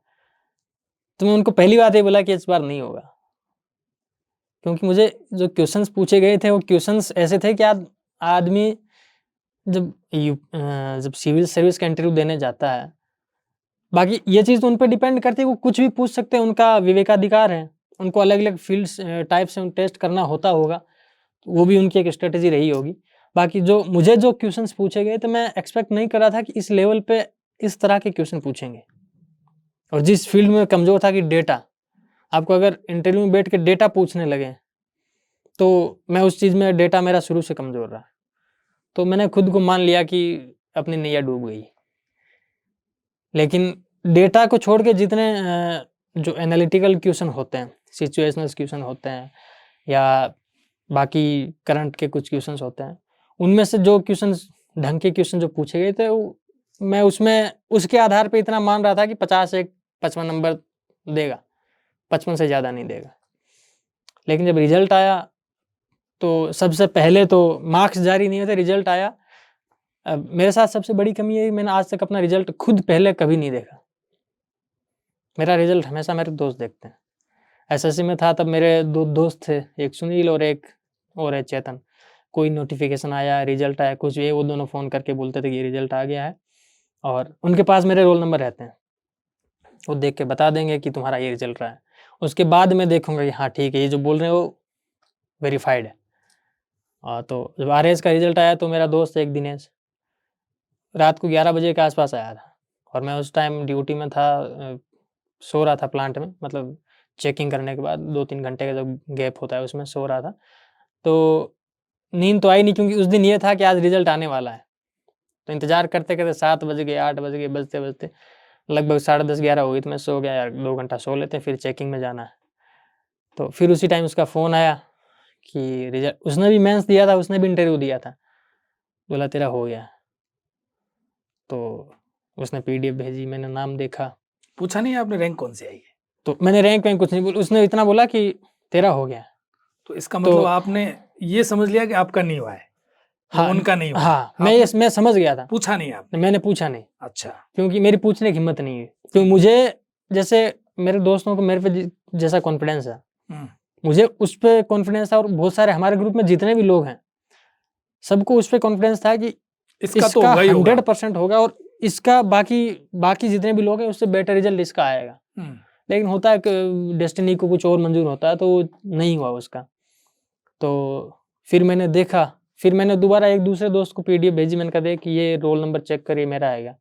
तो मैं उनको पहली बात ये बोला कि इस बार नहीं होगा, क्योंकि मुझे जो क्वेश्चंस पूछे गए थे वो क्वेश्चंस ऐसे थे कि आदमी जब सिविल सर्विस का इंटरव्यू देने जाता है, बाकी ये चीज़ तो उन पर डिपेंड करती है, वो कुछ भी पूछ सकते हैं, उनका विवेकाधिकार है, उनको अलग अलग फील्ड्स टाइप से टेस्ट करना होता होगा, वो भी उनकी एक स्ट्रेटेजी रही होगी। बाकी जो क्वेश्चंस पूछे गए तो मैं एक्सपेक्ट नहीं कर रहा था कि इस लेवल पे इस तरह के क्वेश्चन पूछेंगे। और जिस फील्ड में कमज़ोर था कि डेटा, आपको अगर इंटरव्यू में बैठ के डेटा पूछने लगे तो मैं उस चीज़ में, डेटा मेरा शुरू से कमज़ोर रहा, तो मैंने खुद को मान लिया कि अपनी नैया डूब गई। लेकिन डेटा को छोड़ के जितने जो एनालिटिकल क्वेश्चन होते हैं, सिचुएशनल क्वेश्चन होते हैं, या बाकी करंट के कुछ क्वेश्चन होते हैं, उनमें से जो क्वेश्चन ढंग के क्वेश्चन जो पूछे गए थे मैं उसमें उसके आधार पे इतना मान रहा था कि 55 नंबर देगा, 55 से ज़्यादा नहीं देगा। लेकिन जब रिजल्ट आया तो सबसे पहले तो मार्क्स जारी नहीं होते, रिजल्ट आया। मेरे साथ सबसे बड़ी कमी है, मैंने आज तक अपना रिजल्ट खुद पहले कभी नहीं देखा। मेरा रिजल्ट हमेशा मेरे दोस्त देखते हैं। एसएससी में था तब मेरे 2 दोस्त थे, एक सुनील और एक और है चेतन। कोई नोटिफिकेशन आया, रिजल्ट आया, कुछ भी, वो दोनों फ़ोन करके बोलते थे कि ये रिजल्ट आ गया है, और उनके पास मेरे रोल नंबर रहते हैं, वो देख के बता देंगे कि तुम्हारा ये रिजल्ट रहा है। उसके बाद मैं देखूंगा कि हाँ ठीक है, ये जो बोल रहे हैं वो वेरीफाइड है। तो जब आरएस का रिजल्ट आया तो मेरा दोस्त एक दिनेश रात को 11 बजे के आसपास आया था, और मैं उस टाइम ड्यूटी में था, सो रहा था प्लांट में, मतलब चेकिंग करने के बाद 2-3 घंटे का जो गैप होता है उसमें सो रहा था। तो नींद तो आई नहीं, क्योंकि उस दिन ये था कि आज रिजल्ट आने वाला है। तो इंतज़ार करते करते 7 बज गए, 8 बज गए, बजते बजते लगभग 10:30-11 हो गई, तो मैं सो गया यार, 2 घंटा सो लेते हैं, फिर चेकिंग में जाना है। तो फिर उसी टाइम उसका फ़ोन आया कि रिजल्ट, उसने भी मेंस दिया था, उसने भी इंटरव्यू दिया था, बोला तेरा हो गया। तो उसने पीडीएफ भेजी, मैंने नाम देखा, पूछा नहीं आपने रैंक कौन सी आई है? तो मैंने रैंक वैंक कुछ नहीं बोला, उसने इतना बोला कि तेरा हो गया। तो इसका तो मतलब आपने ये समझ लिया कि आपका नहीं हुआ है, वो हाँ, उनका नहीं हुआ है। हाँ, आपने मैं समझ गया था, पूछा नहीं आपने? मैंने पूछा नहीं, अच्छा। क्योंकि मेरी पूछने की हिम्मत नहीं है, क्योंकि मुझे, जैसे मेरे दोस्तों को मेरे पे जैसा कॉन्फिडेंस है, हम्म, मुझे उस पे कॉन्फिडेंस था, और बहुत सारे हमारे ग्रुप में जितने भी लोग हैं, सबको उस पे कॉन्फिडेंस था कि इसका तो इसका होगा ही होगा। 100% होगा, और इसका बाकी जितने भी लोग हैं उससे बेटर रिजल्ट इसका आएगा। हम्म, लेकिन होता है कि डेस्टिनी को कुछ और मंजूर होता है, तो वो नहीं हुआ उसका। तो फिर मैंने देखा, फिर मैंने दोबारा एक दूसरे दोस्त को पीडीएफ भेजी, मैंने कहा देख कि ये रोल नंबर चेक करिए, मेरा आएगा।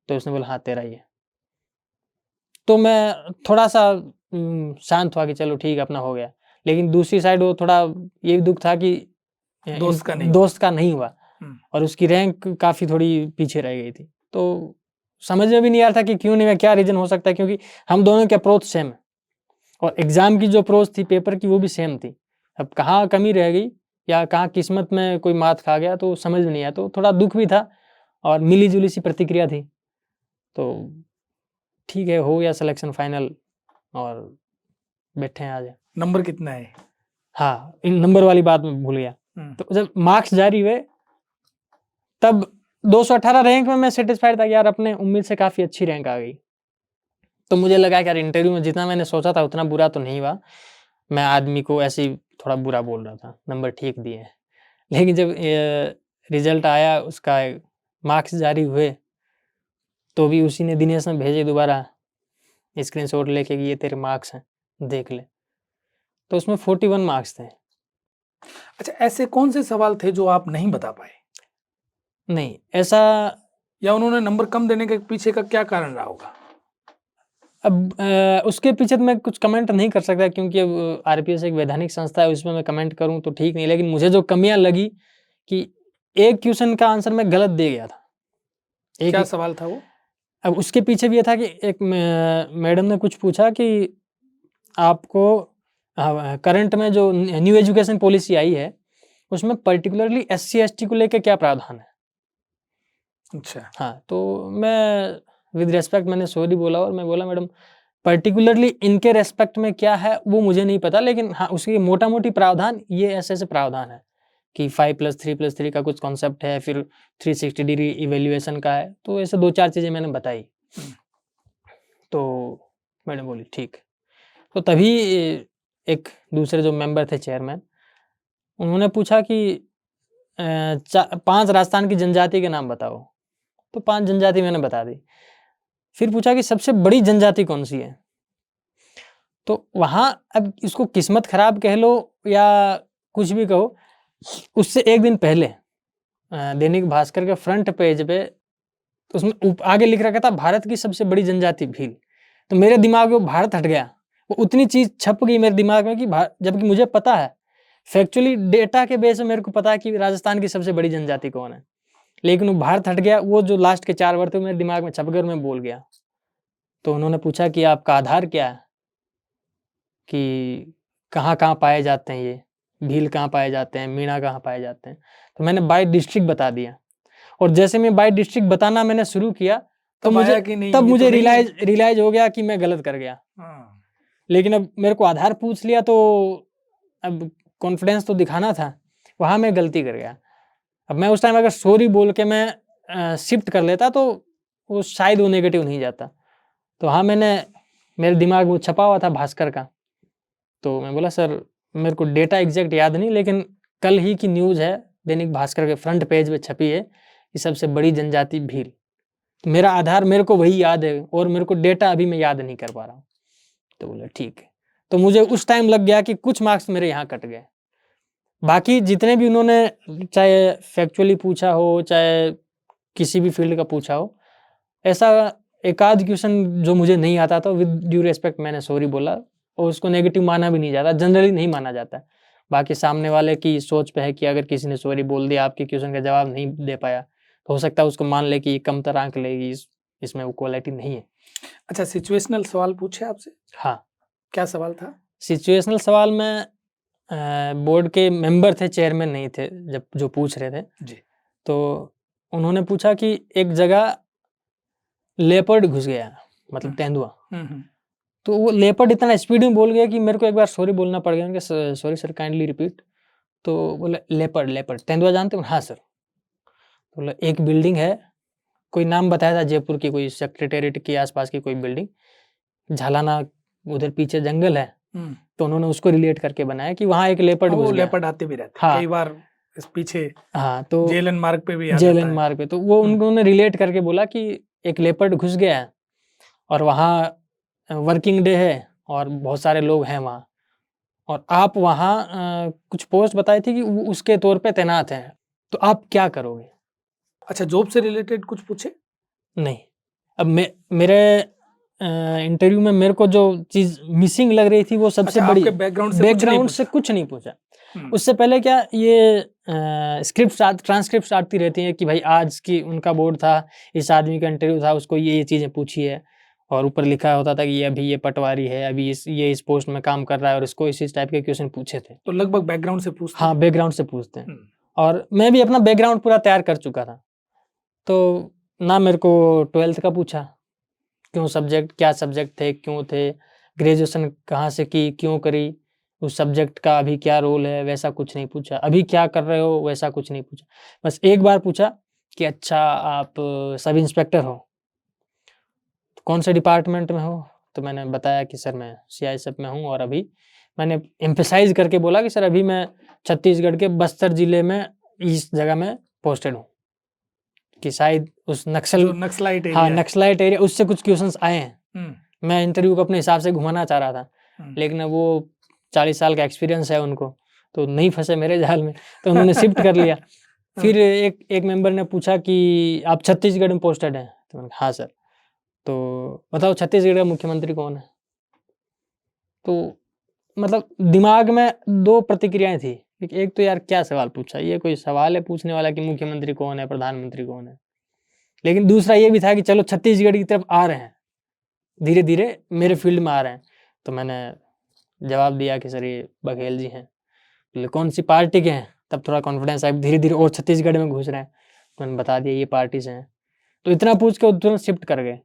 तो उसने बोला हाँ तेरा ही है। तो मैं थोड़ा सा शांत हुआ कि चलो ठीक है, अपना हो गया। लेकिन दूसरी साइड वो थोड़ा ये भी दुख था कि दोस्त का नहीं हुआ। दोस्त का नहीं हुआ, हम्म, और उसकी रैंक काफ़ी थोड़ी पीछे रह गई थी। तो समझ में भी नहीं आ रहा था कि क्यों नहीं हुआ, क्या रीज़न हो सकता है, क्योंकि हम दोनों की अप्रोच सेम है, और एग्ज़ाम की जो अप्रोच थी पेपर की, वो भी सेम थी। अब कहाँ कमी रह गई या कहाँ किस्मत में कोई मात खा गया, तो समझ में नहीं आया। तो थोड़ा दुख भी था, और मिली-जुली सी प्रतिक्रिया थी। तो ठीक है, हो गया सिलेक्शन फाइनल, और बैठे हैं आज। नंबर कितना है? हाँ, इन नंबर वाली बात मैं भूल गया। हम्म, तो जब मार्क्स जारी हुए, तब 218 रैंक में मैं सैटिस्फाइड था कि यार अपने उम्मीद से काफ़ी अच्छी रैंक आ गई। तो मुझे लगा कि यार इंटरव्यू में जितना मैंने सोचा था उतना बुरा तो नहीं हुआ। मैं आदमी को ऐसे ही थोड़ा बुरा बोल रहा था, नंबर ठीक दिए। लेकिन जब रिजल्ट आया उसका, मार्क्स जारी हुए, तो भी उसी ने, दिनेश ने भेजे दोबारा स्क्रीनशॉट लेके कि ये तेरे मार्क्स हैं, देख ले। तो उसमें 41 मार्क्स थे। अच्छा, ऐसे कौन से सवाल थे जो आप नहीं बता पाए, नहीं, ऐसा या उन्होंने नंबर कम देने के पीछे का क्या कारण रहा होगा? अब उसके पीछे तो मैं कुछ कमेंट नहीं कर सकता, क्योंकि अब आरपीएस एक वैधानिक संस्था है, उसमें मैं कमेंट करूं तो ठीक नहीं। लेकिन मुझे जो कमियां लगी कि एक क्वेश्चन का आंसर मैं गलत दे गया था। क्या एक, सवाल था वो? अब उसके पीछे भी ये था कि एक मैडम ने कुछ पूछा कि आपको करंट में जो न्यू एजुकेशन पॉलिसी आई है, उसमें पर्टिकुलरली SC ST को लेकर क्या प्रावधान है। अच्छा। हाँ, तो मैं विद रिस्पेक्ट मैंने सॉरी बोला, और मैं बोला मैडम पर्टिकुलरली इनके रेस्पेक्ट में क्या है वो मुझे नहीं पता, लेकिन हाँ उसकी मोटा मोटी प्रावधान ये ऐसे प्रावधान है कि 5+3+3 का कुछ कॉन्सेप्ट है, फिर 360 डिग्री इवेल्युएशन का है। तो ऐसे 2-4 चीज़ें मैंने बताई। तो मैडम बोली ठीक। तो तभी एक दूसरे जो मेंबर थे, चेयरमैन, उन्होंने पूछा कि 5 राजस्थान की जनजाति के नाम बताओ। तो 5 जनजाति मैंने बता दी। फिर पूछा कि सबसे बड़ी जनजाति कौन सी है। तो वहाँ अब इसको किस्मत खराब कह लो या कुछ भी कहो, उससे एक दिन पहले दैनिक भास्कर के फ्रंट पेज पे उसमें आगे लिख रखा था भारत की सबसे बड़ी जनजाति भील। तो मेरे दिमाग में वो भारत हट गया, वो उतनी चीज छप गई मेरे दिमाग में कि जबकि मुझे पता है फैक्चुअली डेटा के बेस में, मेरे को पता है कि राजस्थान की सबसे बड़ी जनजाति कौन है, लेकिन वो भारत हट गया। वो जो लास्ट के 4 वर्ड थे मेरे दिमाग में छप गए और मैं बोल गया। तो उन्होंने पूछा कि आपका आधार क्या है, कि कहाँ-कहाँ पाए जाते हैं ये, भील कहाँ पाए जाते हैं, मीणा कहाँ पाए जाते हैं। तो मैंने बाय डिस्ट्रिक्ट बता दिया, और जैसे मैं बाय डिस्ट्रिक्ट बताना मैंने शुरू किया, तो तब आया मुझे कि नहीं, तब ये तो मुझे नहीं है। रियलाइज हो गया कि मैं गलत कर गया। हाँ, लेकिन अब मेरे को आधार पूछ लिया, तो अब कॉन्फिडेंस तो दिखाना था, वहाँ मैं गलती कर गया। अब मैं उस टाइम अगर सॉरी बोल के मैं शिफ्ट कर लेता, तो वो शायद वो नेगेटिव नहीं जाता। तो हाँ, मेरे दिमाग में छपा हुआ था भास्कर का। तो मैं बोला सर मेरे को डेटा एग्जैक्ट याद नहीं, लेकिन कल ही की न्यूज़ है, दैनिक भास्कर के फ्रंट पेज पे छपी है कि सबसे बड़ी जनजाति भील। तो मेरा आधार मेरे को वही याद है, और मेरे को डेटा अभी मैं याद नहीं कर पा रहा हूँ। तो बोला ठीक है। तो मुझे उस टाइम लग गया कि कुछ मार्क्स मेरे यहाँ कट गए। बाकी जितने भी उन्होंने चाहे फैक्चुअली पूछा हो, चाहे किसी भी फील्ड का पूछा हो, ऐसा एक आध क्वेश्चन जो मुझे नहीं आता था, विद ड्यू रिस्पेक्ट मैंने सॉरी बोला, और उसको नेगेटिव माना भी नहीं जाता, जनरली नहीं माना जाता। बाकी सामने वाले की सोच पे है कि अगर किसी ने सॉरी बोल दिया, आपके क्वेश्चन का जवाब नहीं दे पाया, तो हो सकता है उसको मान ले कि ये कमतर आंक लेगी, इसमें वो क्वालिटी नहीं है। अच्छा, सिचुएशनल सवाल पूछे आपसे, हाँ, क्या सवाल था? सिचुएशनल सवाल में बोर्ड के मेंबर थे, चेयरमैन नहीं थे जब जो पूछ रहे थे। जी। तो उन्होंने पूछा कि एक जगह लेपर्ड घुस गया, मतलब तेंदुआ। तो वो लेपर्ड इतना स्पीड में बोल गया कि मेरे को एक बार सॉरी बोलना पड़ गया। उनके सॉरी सर, काइंडली रिपीट। तो बोले लेपर्ड लेपर्ड, तेंदुआ जानते हो? हाँ सर। बोले एक बिल्डिंग है, कोई नाम बताया था जयपुर की, कोई सेक्रेटेरिएट के आसपास की कोई बिल्डिंग, झालाना, उधर पीछे जंगल है। तो उन्होंने उसको रिलेट करके बनाया कि वहाँ एक लेपर्ड घुस गया। लेपर्ड आते भी रहते हैं हाँ कई बार इस पीछे। हाँ, तो जेलन मार्ग पे भी आ जेलन जाता है। मार्ग पे, तो वो उन्होंने रिलेट करके बोला कि एक लेपर्ड घुस गया है और वहाँ वर्किंग डे है और बहुत सारे लोग हैं वहाँ, और आप वहाँ कुछ पोस्ट बताई थी कि वो उसके तौर पे तैनात हैं, तो आप क्या करोगे? अच्छा, जॉब से रिलेटेड कुछ पूछे? नहीं। अब मेरे इंटरव्यू में मेरे को जो चीज मिसिंग लग रही थी वो सबसे अच्छा, बड़ी, आपके बैकग्राउंड से कुछ नहीं पूछा। उससे पहले क्या ये स्क्रिप्ट ट्रांसक्रिप्ट आती रहती है कि भाई आज की उनका बोर्ड था, इस आदमी का इंटरव्यू था, उसको ये चीजें पूछी है, और ऊपर लिखा होता था कि ये अभी ये पटवारी है, अभी इस पोस्ट में काम कर रहा है, और इसको इस टाइप के क्वेश्चन पूछे थे। तो लगभग बैकग्राउंड से पूछते हाँ, बैकग्राउंड से पूछते हैं, और मैं भी अपना बैकग्राउंड पूरा तैयार कर चुका था। तो ना मेरे को 12th का पूछा, क्यों सब्जेक्ट, क्या सब्जेक्ट थे, क्यों थे, ग्रेजुएशन कहाँ से की, क्यों करी, उस सब्जेक्ट का अभी क्या रोल है, वैसा कुछ नहीं पूछा। अभी क्या कर रहे हो, वैसा कुछ नहीं पूछा। बस एक बार पूछा कि अच्छा आप सब इंस्पेक्टर हो, तो कौन से डिपार्टमेंट में हो? तो मैंने बताया कि सर मैं CISF में हूँ, और अभी मैंने एम्फेसाइज करके बोला कि सर अभी मैं छत्तीसगढ़ के बस्तर जिले में इस जगह में पोस्टेड हूँ, कि शायद उस नक्सलाइट एरिया। हाँ, नक्सलाइट एरिया, उससे कुछ क्वेश्चंस आए हैं। मैं इंटरव्यू को अपने हिसाब से घुमाना चाह रहा था, लेकिन वो 40 साल का एक्सपीरियंस है उनको, तो नहीं फंसे मेरे जाल में, तो उन्होंने शिफ्ट कर लिया। फिर एक मेंबर ने पूछा कि आप छत्तीसगढ़ में पोस्टेड हैं? तो मैंने कहा हाँ सर। तो बताओ छत्तीसगढ़ का मुख्यमंत्री कौन है? तो मतलब दिमाग में दो प्रतिक्रियाएं थी। एक तो यार क्या सवाल पूछा, ये कोई सवाल है पूछने वाला कि मुख्यमंत्री कौन है, प्रधानमंत्री कौन है? लेकिन दूसरा ये भी था कि चलो छत्तीसगढ़ की तरफ आ रहे हैं, धीरे धीरे मेरे फील्ड में आ रहे हैं। तो मैंने जवाब दिया कि सर ये बघेल जी हैं। बोले कौन सी पार्टी के हैं? तब थोड़ा कॉन्फिडेंस आया, धीरे धीरे और छत्तीसगढ़ में घुस रहे हैं, तो मैंने बता दिया ये पार्टी से हैं। तो इतना पूछ के तुरंत शिफ्ट कर गए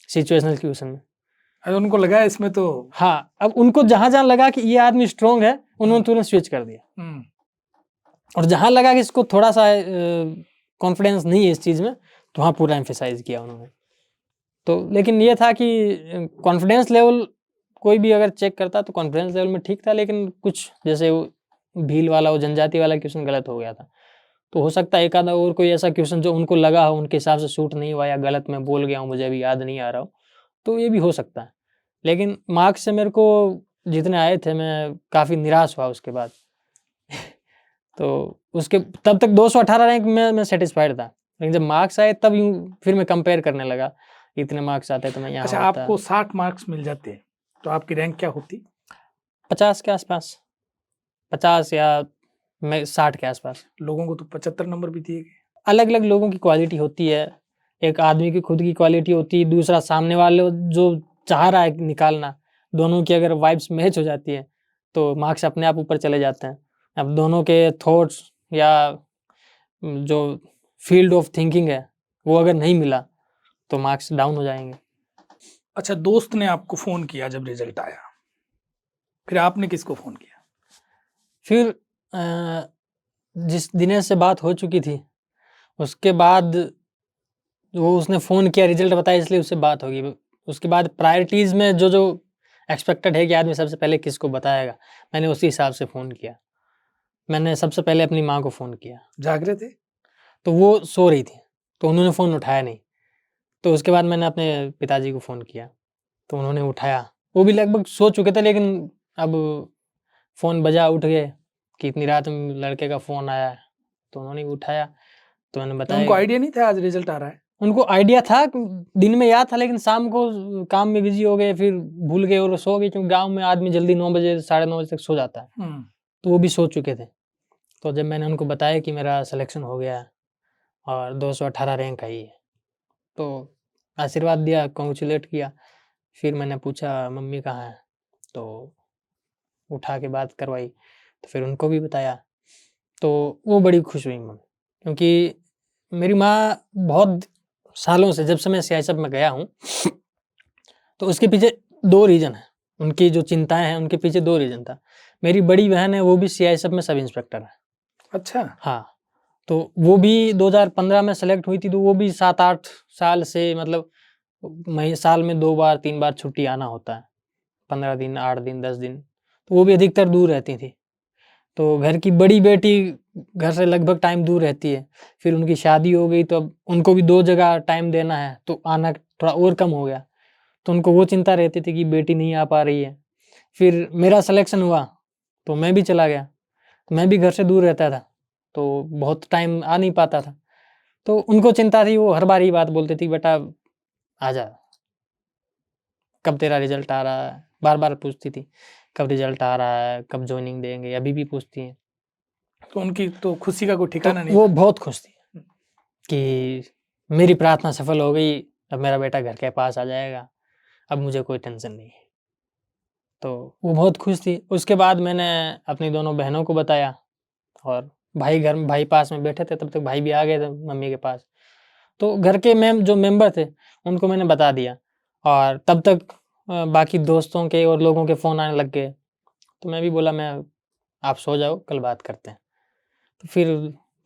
सिचुएशनल क्वेश्चन में। उनको लगा इसमें तो हाँ, अब उनको जहां जहां लगा कि ये आदमी स्ट्रॉन्ग है, उन्होंने तुरंत स्विच कर दिया, और जहां लगा कि इसको थोड़ा सा कॉन्फिडेंस नहीं है इस चीज में, तो वहां पूरा एम्फेसाइज किया उन्होंने। तो लेकिन ये था कि कॉन्फिडेंस लेवल कोई भी अगर चेक करता तो कॉन्फिडेंस लेवल में ठीक था, लेकिन कुछ जैसे वो भील वाला, वो जनजाति वाला क्वेश्चन गलत हो गया था। तो हो सकता है एक आधा और कोई ऐसा क्वेश्चन जो उनको लगा हो, उनके हिसाब से सूट नहीं हुआ, या गलत मैं बोल गया हूँ, मुझे अभी याद नहीं आ रहा हो, तो ये भी हो सकता है। लेकिन मार्क्स से मेरे को जितने आए थे, मैं काफ़ी निराश हुआ उसके बाद। तो उसके तब तक 218 रैंक में मैं सेटिस्फाइड था, लेकिन जब मार्क्स आए तब यूँ फिर मैं कंपेयर करने लगा, इतने मार्क्स आते तो मैं यहाँ अच्छा, होता। आपको 60 मार्क्स मिल जाते तो आपकी रैंक क्या होती? 50 के आसपास, 50 या मैं 60 के आसपास। लोगों को तो 75 नंबर भी दिए गए। अलग अलग लोगों की क्वालिटी होती है, एक आदमी की खुद की क्वालिटी होती है, दूसरा सामने वाले जो चाह रहा है निकालना, दोनों की अगर वाइब्स मैच हो जाती है तो मार्क्स अपने आप ऊपर चले जाते हैं। अब दोनों के थॉट्स या जो फील्ड ऑफ थिंकिंग है वो अगर नहीं मिला तो मार्क्स डाउन हो जाएंगे। अच्छा, दोस्त ने आपको फोन किया जब रिजल्ट आया, फिर आपने किसको फोन किया? फिर जिस दिनेश से बात हो चुकी थी, उसके बाद वो उसने फ़ोन किया, रिजल्ट बताया, इसलिए उससे बात होगी। उसके बाद प्रायोरिटीज़ में जो जो एक्सपेक्टेड है कि आदमी सबसे पहले किसको बताएगा, मैंने उसी हिसाब से फ़ोन किया। मैंने सबसे पहले अपनी माँ को फ़ोन किया। जाग रहे थे? तो वो सो रही थी, तो उन्होंने फ़ोन उठाया नहीं। तो उसके बाद मैंने अपने पिताजी को फ़ोन किया, तो उन्होंने उठाया। वो भी लगभग सो चुके थे, लेकिन अब फ़ोन बजा, उठ गए कि इतनी रात में लड़के का फ़ोन आया है, तो उन्होंने भी उठाया। तो मैंने बताया, उनको आइडिया नहीं था आज रिजल्ट आ रहा है? उनको आइडिया था, दिन में याद था, लेकिन शाम को काम में बिजी हो गए, फिर भूल गए और सो गए, क्योंकि गांव में आदमी जल्दी 9 बजे 9:30 बजे तक सो जाता है। तो वो भी सो चुके थे। तो जब मैंने उनको बताया कि मेरा सिलेक्शन हो गया है और 218 रैंक आई है, तो आशीर्वाद दिया, कांग्रेचुलेट किया। फिर मैंने पूछा मम्मी कहाँ है, तो उठा के बात करवाई, तो फिर उनको भी बताया, तो वो बड़ी खुश हुई मम्मी, क्योंकि मेरी माँ बहुत सालों से, जब से मैं सीआईएसएफ में गया हूँ, तो उसके पीछे 2 रीज़न है। उनकी जो चिंताएँ हैं, उनके पीछे 2 रीज़न था। मेरी बड़ी बहन है, वो भी सीआईएसएफ में सब इंस्पेक्टर है। अच्छा। हाँ, तो वो भी 2015 में सेलेक्ट हुई थी, तो वो भी 7-8 साल से, मतलब साल में 2 बार 3 बार छुट्टी आना होता है, 15 दिन, 8 दिन, 10 दिन, तो वो भी अधिकतर दूर रहती थी। तो घर की बड़ी बेटी घर से लगभग टाइम दूर रहती है, फिर उनकी शादी हो गई, तो अब उनको भी 2 जगह टाइम देना है, तो आना थोड़ा और कम हो गया। तो उनको वो चिंता रहती थी कि बेटी नहीं आ पा रही है। फिर मेरा सिलेक्शन हुआ, तो मैं भी चला गया, तो मैं भी घर से दूर रहता था, तो बहुत टाइम आ नहीं पाता था। तो उनको चिंता थी, वो हर बार ये बात बोलती थी, बेटा आजा, कब तेरा रिजल्ट आ रहा है? बार-बार पूछती थी, कब रिजल्ट आ रहा है, कब जॉइनिंग देंगे? अभी भी पूछती हैं। तो उनकी तो खुशी का कोई तो ठिकाना नहीं वो था। बहुत खुश थी कि मेरी प्रार्थना सफल हो गई, अब मेरा बेटा घर के पास आ जाएगा, अब मुझे कोई टेंशन नहीं है। तो वो बहुत खुश थी। उसके बाद मैंने अपनी दोनों बहनों को बताया, और भाई पास में बैठे थे, तब तक भाई भी आ गए थे मम्मी के पास। तो घर के जो मेंबर थे, उनको मैंने बता दिया, और तब तक बाकी दोस्तों के और लोगों के फ़ोन आने लग गए। तो मैं भी बोला, आप सो जाओ, कल बात करते हैं। तो फिर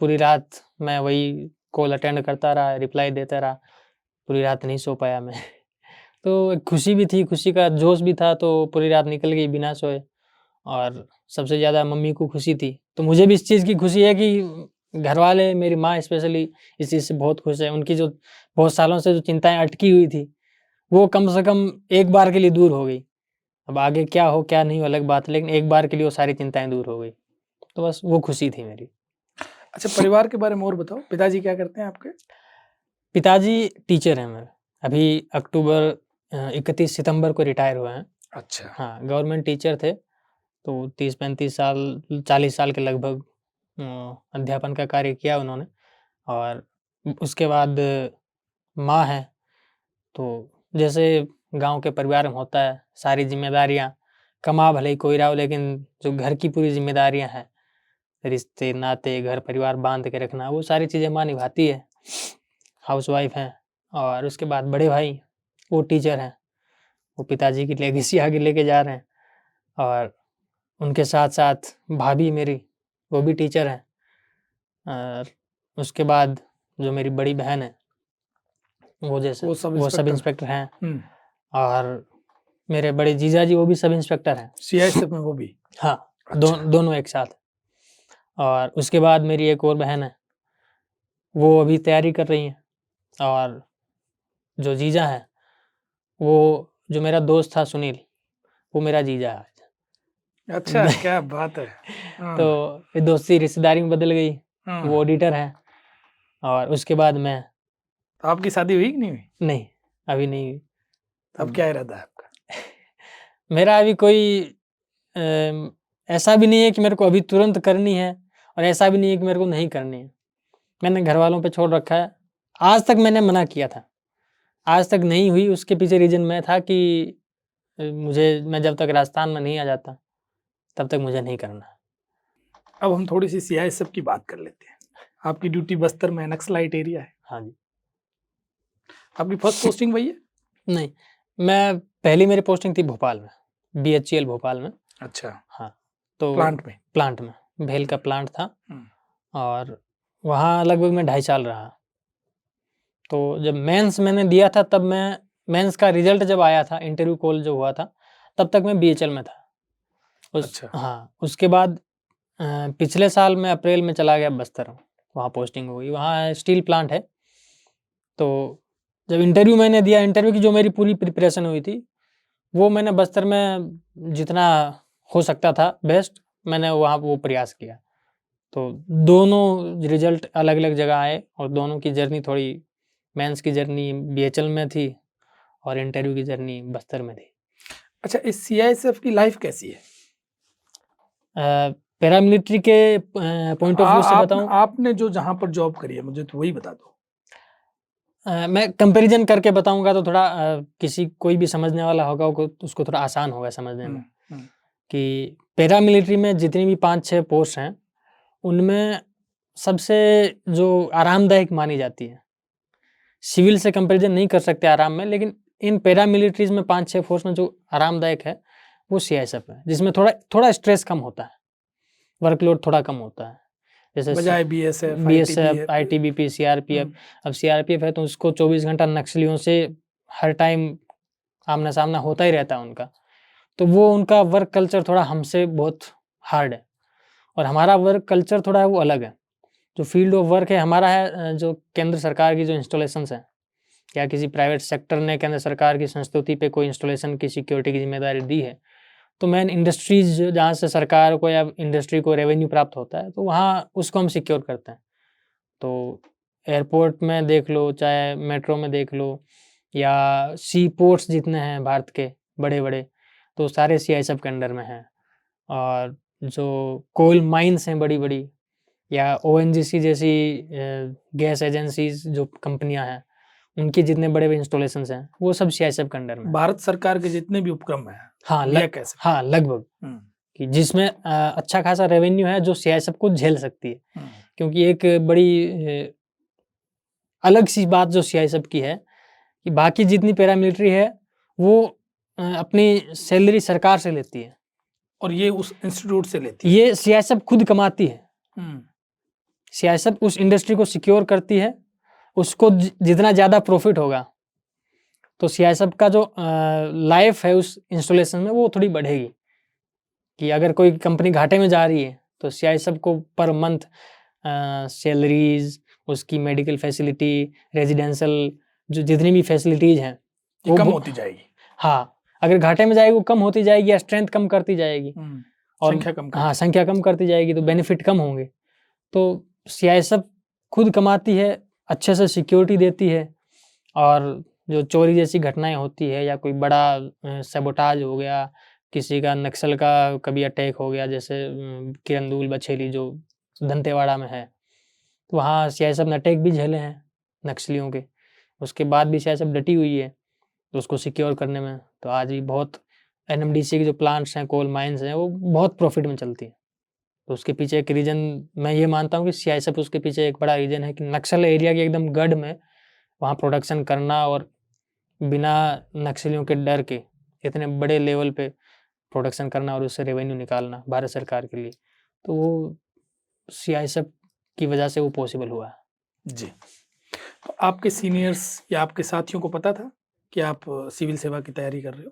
पूरी रात मैं वही कॉल अटेंड करता रहा, रिप्लाई देता रहा, पूरी रात नहीं सो पाया मैं। तो एक खुशी भी थी, खुशी का जोश भी था, तो पूरी रात निकल गई बिना सोए, और सबसे ज़्यादा मम्मी को खुशी थी। तो मुझे भी इस चीज़ की खुशी है कि घरवाले, मेरी माँ स्पेशली इस चीज़ से बहुत खुश है। उनकी जो बहुत सालों से जो चिंताएँ अटकी हुई थी, वो कम से कम एक बार के लिए दूर हो गई। अब आगे क्या हो, क्या नहीं हो अलग बात है, लेकिन एक बार के लिए वो सारी चिंताएँ दूर हो गई। तो बस वो खुशी थी मेरी। अच्छा, परिवार के बारे में और बताओ, पिताजी क्या करते हैं आपके? पिताजी टीचर हैं मेरे। अभी अक्टूबर 31 सितंबर को रिटायर हुए हैं। अच्छा। हाँ, गवर्नमेंट टीचर थे, तो 30-35 साल, 40 साल के लगभग अध्यापन का कार्य किया उन्होंने। और उसके बाद माँ हैं, तो जैसे गाँव के परिवार में होता है, सारी ज़िम्मेदारियाँ, कमा भले ही कोई रहा हो, लेकिन जो घर की पूरी ज़िम्मेदारियाँ हैं, रिश्ते, नाते, घर परिवार बाँध के रखना, वो सारी चीज़ें माँ निभाती है। हाउसवाइफ़ हैं। और उसके बाद बड़े भाई, वो टीचर हैं, वो पिताजी की लेगेसी आगे लेके जा रहे हैं। और उनके साथ-साथ भाभी मेरी, वो भी टीचर हैं। और उसके बाद जो मेरी बड़ी बहन है, वो सब इंस्पेक्टर हैं। हुँ। और मेरे बड़े जीजा जी, वो भी सब इंस्पेक्टर हैं। सीआईएसएफ में वो भी? हाँ, अच्छा। दोनों एक साथ। और उसके बाद मेरी एक और बहन है, वो अभी तैयारी कर रही हैं। और जो जीजा हैं, वो जो मेरा दोस्त था सुनील, वो मेरा जीजा है आज। अच्छा, क्या बात है! तो हाँ, ये दोस्ती रिश्तेदारी में बदल गई। वो हाँ। ऑडिटर हैं, और उसके बाद मैं। तो आपकी शादी हुई कि नहीं हुई? नहीं, अभी नहीं हुई। अब क्या इरादा है आपका? मेरा अभी कोई ऐसा भी नहीं है कि मेरे को अभी तुरंत करनी है, और ऐसा भी नहीं है कि मेरे को नहीं करनी है। मैंने घरवालों पे छोड़ रखा है। आज तक मैंने मना किया था, आज तक नहीं हुई, उसके पीछे रीज़न मैं था कि मैं जब तक राजस्थान में नहीं आ जाता, तब तक मुझे नहीं करना। अब हम थोड़ी-सी सीआईएसएफ की बात कर लेते हैं। आपकी ड्यूटी बस्तर में नक्सलाइट एरिया है। हाँ जी। आपकी फर्स्ट पोस्टिंग वही है? नहीं, मैं पहली मेरी पोस्टिंग थी भोपाल में, बीएचईएल भोपाल में। अच्छा, हाँ, तो प्लांट में? प्लांट में, भेल का प्लांट था, हुँ। और वहाँ लगभग मैं 2.5 साल रहा। तो जब मेंस मैंने दिया था, तब मैं, मेंस का रिज़ल्ट जब आया था, इंटरव्यू कॉल जो हुआ था, तब तक मैं बीएचईएल में था। अच्छा। हाँ, उसके बाद पिछले साल मैं अप्रैल में चला गया बस्तर, वहाँ पोस्टिंग हो गई, वहाँ स्टील प्लांट है। तो जब इंटरव्यू मैंने दिया, इंटरव्यू की जो मेरी पूरी प्रिपरेशन हुई थी, वो मैंने बस्तर में जितना हो सकता था बेस्ट, मैंने वहाँ वो प्रयास किया। तो दोनों रिज़ल्ट अलग-अलग जगह आए, और दोनों की जर्नी थोड़ी, मेंस की जर्नी बीएचईएल में थी, और इंटरव्यू की जर्नी बस्तर में थी। अच्छा, इस सीआईएसएफ की लाइफ कैसी है? पैरामिलिट्री के पॉइंट ऑफ व्यू से आप बताऊँ, आपने जो जहाँ पर जॉब करी है, मुझे तो वही बता दो। मैं कंपैरिजन करके बताऊंगा तो थोड़ा किसी कोई भी समझने वाला होगा उसको थोड़ा आसान होगा समझने में कि पैरामिलिट्री में जितनी भी 5-6 पोस्ट हैं उनमें सबसे जो आरामदायक मानी जाती है, सिविल से कंपैरिजन नहीं कर सकते आराम में, लेकिन इन पैरामिलिट्रीज में 5-6 फोर्स में जो आरामदायक है वो सीआईएसएफ है, जिसमें थोड़ा स्ट्रेस कम होता है, वर्कलोड थोड़ा कम होता है। जैसे बजाय बीएसएफ, आईटीबीपी, सीआरपीएफ। अब सीआरपीएफ है तो उसको 24 घंटा नक्सलियों से हर टाइम आमना सामना होता ही रहता है उनका, तो वो उनका वर्क कल्चर थोड़ा हमसे बहुत हार्ड है और हमारा वर्क कल्चर थोड़ा है वो अलग है। जो फील्ड ऑफ वर्क है हमारा है, जो केंद्र सरकार की जो इंस्टॉलेशंस हैं या किसी प्राइवेट सेक्टर ने केंद्र सरकार की संस्तुति पे कोई इंस्टॉलेशन की सिक्योरिटी की जिम्मेदारी दी है, तो मेन इंडस्ट्रीज जहाँ से सरकार को या इंडस्ट्री को रेवेन्यू प्राप्त होता है तो वहाँ उसको हम सिक्योर करते हैं। तो एयरपोर्ट में देख लो, चाहे मेट्रो में देख लो, या सी पोर्ट्स जितने हैं भारत के बड़े बड़े, तो सारे सीआईएसएफ के अंडर में हैं। और जो कोल माइंस हैं बड़ी बड़ी, या ओएनजीसी जैसी गैस एजेंसीज जो कंपनियां हैं, उनके जितने बड़े बड़े इंस्टॉलेशंस हैं वो सब सीआईएसएफ के अंडर में। भारत सरकार के जितने भी उपक्रम हैं, हाँ हाँ लगभग, कि जिसमें अच्छा खासा रेवेन्यू है जो सीआईएसएफ को झेल सकती है। क्योंकि एक बड़ी अलग सी बात जो सीआईएसएफ की है कि बाकी जितनी पैरामिलिट्री है वो अपनी सैलरी सरकार से लेती है और ये उस इंस्टीट्यूट से लेती है, ये सीआईएसएफ खुद कमाती है। सीआईएसएफ उस इंडस्ट्री को सिक्योर करती है, उसको जितना ज़्यादा प्रॉफिट होगा तो सीआईएसएफ का जो लाइफ है उस इंस्टॉलेशन में वो थोड़ी बढ़ेगी। कि अगर कोई कंपनी घाटे में जा रही है तो सीआईएसएफ को पर मंथ सैलरीज, उसकी मेडिकल फैसिलिटी, रेजिडेंशियल जो जितनी भी फैसिलिटीज हैं वो कम होती जाएगी। हाँ, अगर घाटे में जाएगी वो कम होती जाएगी या स्ट्रेंथ कम करती जाएगी और संख्या कम करती जाएगी तो बेनिफिट कम होंगे। तो सीआईएसएफ खुद कमाती है, अच्छे से सिक्योरिटी देती है, और जो चोरी जैसी घटनाएं होती है या कोई बड़ा सैबोटाज हो गया, किसी का नक्सल का कभी अटैक हो गया, जैसे किरंदुल बछेली जो दंतेवाड़ा में है, तो वहाँ सीआईएसएफ ने अटैक भी झेले हैं नक्सलियों के, उसके बाद भी सीआईएसएफ डटी हुई है तो उसको सिक्योर करने में। तो आज भी बहुत एनएमडीसी के जो प्लांट्स हैं, कोल माइंस हैं, वो बहुत प्रॉफिट में चलती है। तो उसके पीछे एक रीजन मैं ये मानता हूँ कि सीआईएसएफ उसके पीछे एक बड़ा रीजन है कि नक्सल एरिया के एकदम गढ़ में वहाँ प्रोडक्शन करना और बिना नक्सलियों के डर के इतने बड़े लेवल पे प्रोडक्शन करना और उससे रेवेन्यू निकालना भारत सरकार के लिए, तो वो सीआईएसएफ की वजह से वो पॉसिबल हुआ है। जी, तो आपके सीनियर्स या आपके साथियों को पता था कि आप सिविल सेवा की तैयारी कर रहे हो?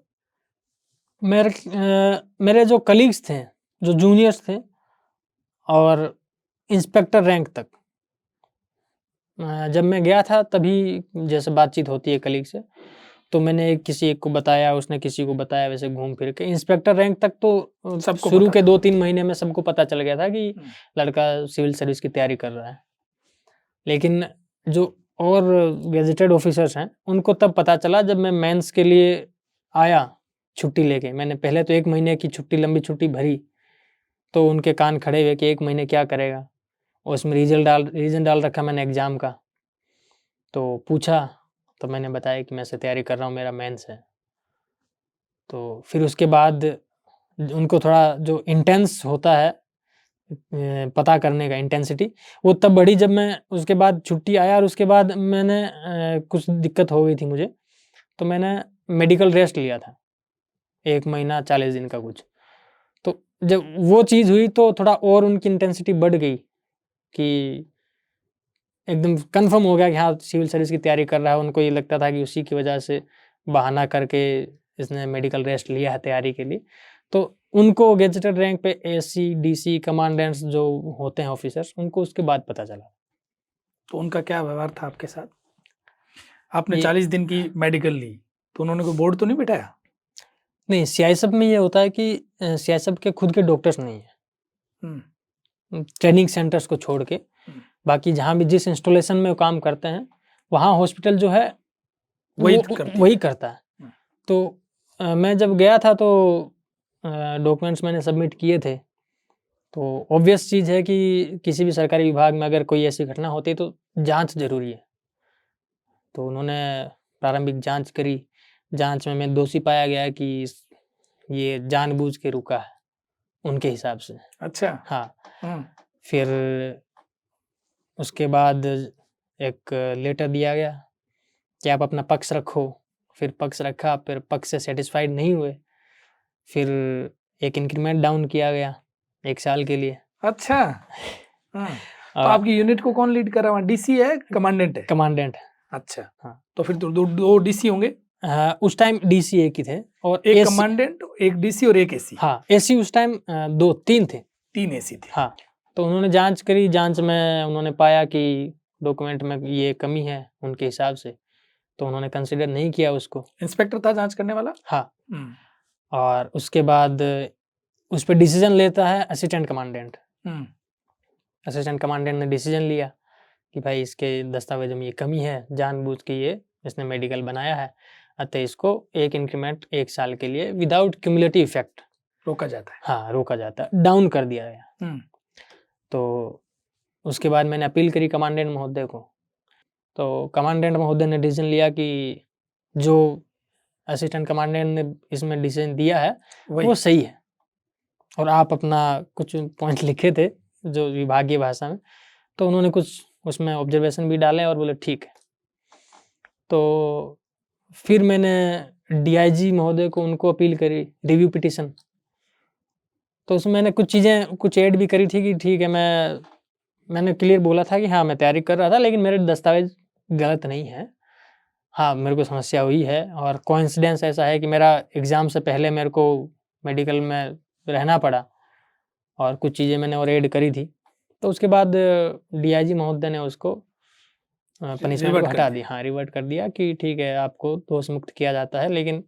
मेरे जो कलीग्स थे, जो जूनियर्स थे और इंस्पेक्टर रैंक तक, जब मैं गया था तभी जैसे बातचीत होती है कलीग से, तो मैंने किसी एक को बताया, उसने किसी को बताया, वैसे घूम फिर के इंस्पेक्टर रैंक तक तो सबको शुरू के 2-3 महीने में सबको पता चल गया था कि लड़का सिविल सर्विस की तैयारी कर रहा है। लेकिन जो और गेजेटेड ऑफिसर्स हैं उनको तब पता चला जब मैं मेंस के लिए आया छुट्टी लेके। मैंने पहले तो 1 महीने की छुट्टी, लंबी छुट्टी भरी, तो उनके कान खड़े हुए कि 1 महीने क्या करेगा, और उसमें रीजन डाल रखा मैंने एग्ज़ाम का। तो पूछा तो मैंने बताया कि मैं से तैयारी कर रहा हूँ, मेरा मेंस है। तो फिर उसके बाद उनको थोड़ा जो इंटेंस होता है पता करने का इंटेंसिटी, वो तब बढ़ी जब मैं उसके बाद छुट्टी आया और उसके बाद मैंने कुछ दिक्कत हो गई थी मुझे, तो मैंने मेडिकल रेस्ट लिया था 1 महीना 40 दिन का कुछ। तो जब वो चीज़ हुई तो थोड़ा और उनकी इंटेंसिटी बढ़ गई कि एकदम कंफर्म हो गया कि हाँ सिविल सर्विस की तैयारी कर रहा है। उनको ये लगता था कि उसी की वजह से बहाना करके इसने मेडिकल रेस्ट लिया है तैयारी के लिए। तो उनको गेजेटेड रैंक पे एसी, डीसी, कमांडेंट्स जो होते हैं ऑफिसर्स, उनको उसके बाद पता चला। तो उनका क्या व्यवहार था आपके साथ? आपने 40 दिन की मेडिकल ली तो उन्होंने कोई बोर्ड तो नहीं बिठाया? नहीं, सीआईएसएफ में ये होता है कि सीआईएसएफ के खुद के डॉक्टर्स नहीं है, ट्रेनिंग सेंटर्स को छोड़ के बाकी जहाँ भी जिस इंस्टॉलेशन में काम करते हैं वहाँ हॉस्पिटल जो है वही करता है। तो मैं जब गया था तो डॉक्यूमेंट्स मैंने सबमिट किए थे। तो ऑब्वियस चीज़ है कि किसी भी सरकारी विभाग में अगर कोई ऐसी घटना होती है तो जांच जरूरी है। तो उन्होंने प्रारंभिक जांच करी। जांच में मैं दोषी पाया गया कि ये जानबूझ के रुका है उनके हिसाब से। अच्छा। हाँ। फिर उसके बाद एक लेटर दिया गया कि आप अपना पक्ष रखो। फिर पक्ष रखा, फिर पक्ष से सेटिस्फाइड नहीं हुए, फिर एक इंक्रीमेंट डाउन किया गया 1 साल के लिए। अच्छा। तो आपकी यूनिट को कौन लीड कर रहा है? डीसी है, कमांडेंट है? कमांडेंट। अच्छा। हाँ। तो फिर तो दो डीसी होंगे। उस टाइम डीसी एक ही थे और एक AC कमांडेंट, एक डीसी और एक एसी। हाँ, एसी उस टाइम 3 थे। 3 एसी थे। हाँ। तो उन्होंने जांच करी। जांच में उन्होंने पाया कि डॉक्यूमेंट में ये कमी है उनके हिसाब से, तो उन्होंने कंसिडर नहीं किया उसको। इंस्पेक्टर था जांच करने वाला? हाँ। और उसके बाद उस पर डिसीजन लेता है असिस्टेंट कमांडेंट। असिस्टेंट कमांडेंट ने डिसीजन लिया कि भाई इसके दस्तावेजों में ये कमी है, जानबूझ के ये इसने मेडिकल बनाया है, अतः इसको एक इंक्रीमेंट 1 साल के लिए विदाउट क्यूमुलेटिव इफेक्ट रोका जाता है। हाँ, रोका जाता है, डाउन कर दिया गया। तो उसके बाद मैंने अपील करी कमांडेंट महोदय को। तो कमांडेंट महोदय ने डिसीजन लिया कि जो असिस्टेंट कमांडेंट ने इसमें डिसीजन दिया है वो सही है। और आप अपना कुछ पॉइंट लिखे थे जो विभागीय भाषा में, तो उन्होंने कुछ उसमें ऑब्जर्वेशन भी डाले और बोले ठीक है। तो फिर मैंने डीआईजी महोदय को उनको अपील करी रिव्यू पिटीशन। तो उसमें मैंने कुछ चीज़ें कुछ ऐड भी करी थी कि ठीक है, मैंने क्लियर बोला था कि हाँ मैं तैयारी कर रहा था लेकिन मेरे दस्तावेज गलत नहीं है। हाँ, मेरे को समस्या हुई है और कोइंसिडेंस ऐसा है कि मेरा एग्ज़ाम से पहले मेरे को मेडिकल में रहना पड़ा और कुछ चीज़ें मैंने और ऐड करी थी। तो उसके बाद डीआईजी महोदय ने उसको पनिशमेंट को हटा दिया। हाँ, रिवर्ट कर दिया कि ठीक है आपको दोष मुक्त किया जाता है, लेकिन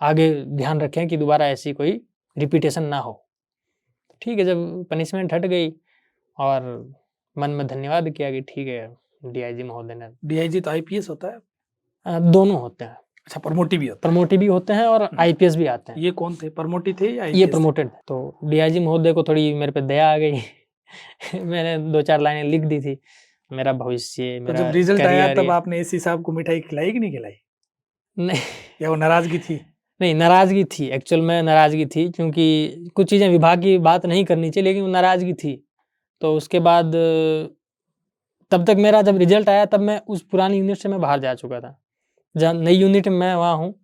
आगे ध्यान रखें कि दोबारा ऐसी कोई रिपीटेशन ना हो। ठीक है, जब पनिशमेंट हट गई और मन में धन्यवाद किया कि ठीक है डीआईजी महोदय ने। डीआईजी तो आईपीएस होता है? दोनों होते हैं। अच्छा, प्रमोटिव भी होता है? प्रमोटिव भी होते हैं और आईपीएस भी आते हैं। ये कौन थे, प्रमोटिव थे या ये प्रमोटेड? तो डीआईजी महोदय को थोड़ी मेरे पे दया आ गई मैंने 2-4 लाइनें लिख दी थी, मेरा भविष्य, तो मेरा जब रिजल्ट आया करियर तब आपने एसी साहब को मिठाई खिलाई कि नहीं खिलाई? नहीं या वो नाराजगी थी? नहीं, नाराजगी थी। एक्चुअल में नाराजगी थी क्योंकि कुछ चीज़ें विभाग की बात नहीं करनी चाहिए, लेकिन वो नाराजगी थी। तो उसके बाद तब तक मेरा जब रिजल्ट आया तब मैं उस पुरानी यूनिट से मैं बाहर जा चुका था। जहाँ नई यूनिट में मैं वहाँ हूँ,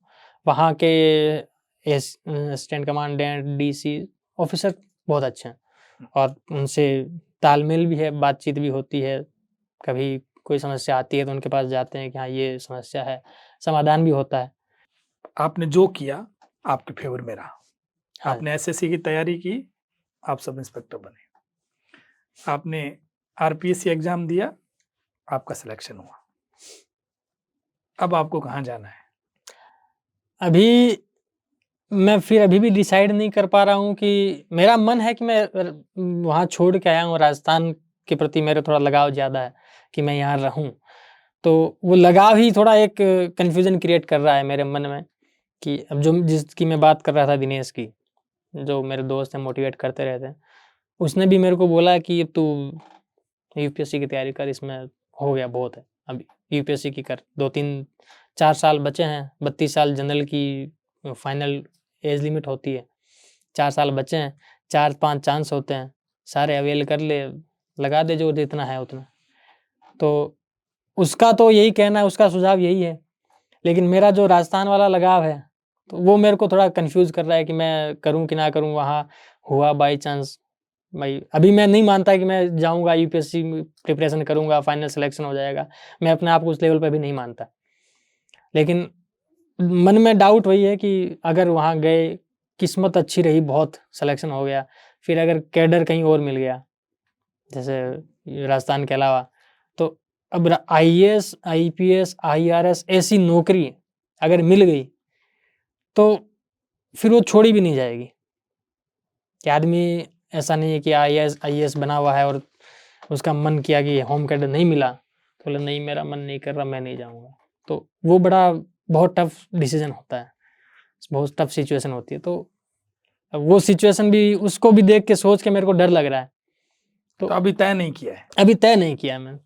वहाँ के असिस्टेंट कमांडेंट, डीसी ऑफिसर बहुत अच्छे हैं और उनसे तालमेल भी है, बातचीत भी होती है। कभी कोई समस्या आती है तो उनके पास जाते हैं कि हाँ ये समस्या है, समाधान भी होता है। आपने जो किया आपके फेवर में रहा। हाँ। आपने एसएससी की तैयारी की, आप सब इंस्पेक्टर बने। आपने आरपीएससी एग्जाम दिया, आपका सिलेक्शन हुआ। अब आपको कहाँ जाना है? अभी मैं फिर अभी भी डिसाइड नहीं कर पा रहा हूँ कि मेरा मन है कि मैं वहाँ छोड़ के आया हूँ, राजस्थान के प्रति मेरा थोड़ा लगाव ज़्यादा है कि मैं यहाँ रहूँ। तो वो लगाव ही थोड़ा एक कन्फ्यूज़न क्रिएट कर रहा है मेरे मन में कि अब जो जिसकी मैं बात कर रहा था, दिनेश की, जो मेरे दोस्त हैं मोटिवेट करते रहते हैं, उसने भी मेरे को बोला कि अब तू यूपीएससी की तैयारी कर, इसमें हो गया बहुत है, अब यूपीएससी की कर, 2-3-4 साल बचे हैं, 32 साल जनरल की फाइनल एज लिमिट होती है, 4 साल बचे हैं, 4-5 चांस होते हैं, सारे अवेल कर ले, लगा दे जो जितना है उतना। तो उसका तो यही कहना है, उसका सुझाव यही है, लेकिन मेरा जो राजस्थान वाला लगाव है तो वो मेरे को थोड़ा कंफ्यूज कर रहा है कि मैं करूं कि ना करूं। वहाँ हुआ बाई चांस, भाई अभी मैं नहीं मानता कि मैं जाऊंगा यूपीएससी में प्रिपरेशन करूंगा, फाइनल सिलेक्शन हो जाएगा, मैं अपने आप को उस लेवल पर भी नहीं मानता। लेकिन मन में डाउट वही है कि अगर वहाँ गए, किस्मत अच्छी रही, बहुत सिलेक्शन हो गया, फिर अगर कैडर कहीं और मिल गया जैसे राजस्थान के अलावा, तो अब आईएएस, आईपीएस, आईआरएस ऐसी नौकरी अगर मिल गई तो फिर वो छोड़ी भी नहीं जाएगी। कि आदमी ऐसा नहीं है कि आईएएस बना हुआ है और उसका मन किया कि होम कैडर नहीं मिला तो बोले नहीं मेरा मन नहीं कर रहा, मैं नहीं जाऊँगा। तो वो बहुत टफ डिसीजन होता है, बहुत टफ सिचुएशन होती है। तो वो सिचुएशन भी, उसको भी देख के सोच के मेरे को डर लग रहा है। तो अभी तय नहीं किया है? अभी तय नहीं किया मैं,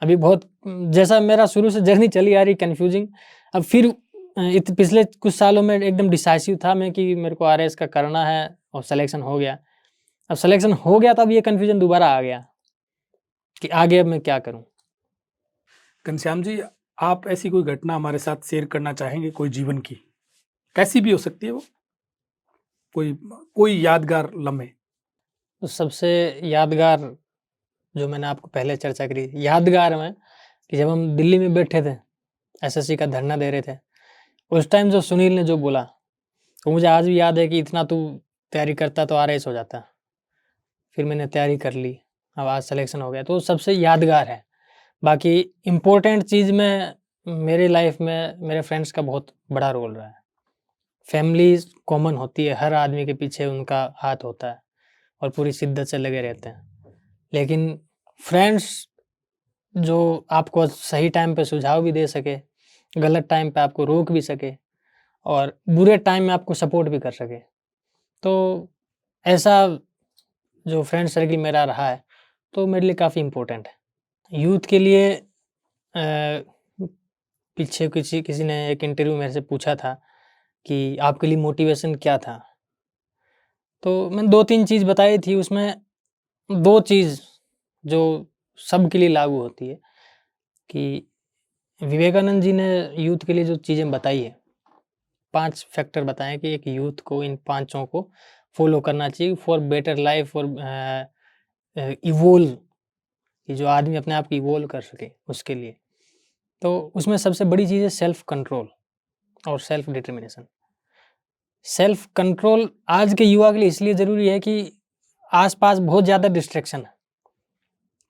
अभी बहुत जैसा मेरा शुरू से जर्नी चली आ रही कंफ्यूजिंग, अब फिर पिछले कुछ सालों में एकदम डिसाइसिव था मैं कि मेरे को आरएएस का करना है और सिलेक्शन हो गया। अब सिलेक्शन हो गया तब ये कंफ्यूजन दोबारा आ गया कि आगे अब मैं क्या करूं। घनश्याम जी, आप ऐसी कोई घटना हमारे साथ शेयर करना चाहेंगे, कोई जीवन की, कैसी भी हो सकती है वो, कोई कोई यादगार लम्हे? तो सबसे यादगार जो मैंने आपको पहले चर्चा करी, यादगार में कि जब हम दिल्ली में बैठे थे, एसएससी का धरना दे रहे थे, उस टाइम जो सुनील ने जो बोला, तो मुझे आज भी याद है कि इतना तू तैयारी करता तो आरएएस हो जाता। फिर मैंने तैयारी कर ली, अब आज सिलेक्शन हो गया, तो सबसे यादगार है। बाकी इम्पोर्टेंट चीज़ में मेरी लाइफ में मेरे फ्रेंड्स का बहुत बड़ा रोल रहा है। फैमिली कॉमन होती है, हर आदमी के पीछे उनका हाथ होता है और पूरी शिद्दत से लगे रहते हैं, लेकिन फ्रेंड्स जो आपको सही टाइम पे सुझाव भी दे सके, गलत टाइम पे आपको रोक भी सके और बुरे टाइम में आपको सपोर्ट भी कर सके, तो ऐसा जो फ्रेंड सर्किल मेरा रहा है तो मेरे लिए काफ़ी इम्पोर्टेंट है। यूथ के लिए पीछे किसी ने एक इंटरव्यू मेरे से पूछा था कि आपके लिए मोटिवेशन क्या था, तो मैंने 2-3 चीज़ बताई थी। उसमें 2 चीज़ जो सबके लिए लागू होती है कि विवेकानंद जी ने यूथ के लिए जो चीज़ें बताई है, 5 फैक्टर बताएं कि एक यूथ को इन 5 को फॉलो करना चाहिए फॉर बेटर लाइफ और इवोल्व, कि जो आदमी अपने आप को इवोल्व कर सके उसके लिए। तो उसमें सबसे बड़ी चीज़ है सेल्फ कंट्रोल और सेल्फ डिटर्मिनेशन। सेल्फ कंट्रोल आज के युवा के लिए इसलिए ज़रूरी है कि आसपास बहुत ज़्यादा डिस्ट्रैक्शन है।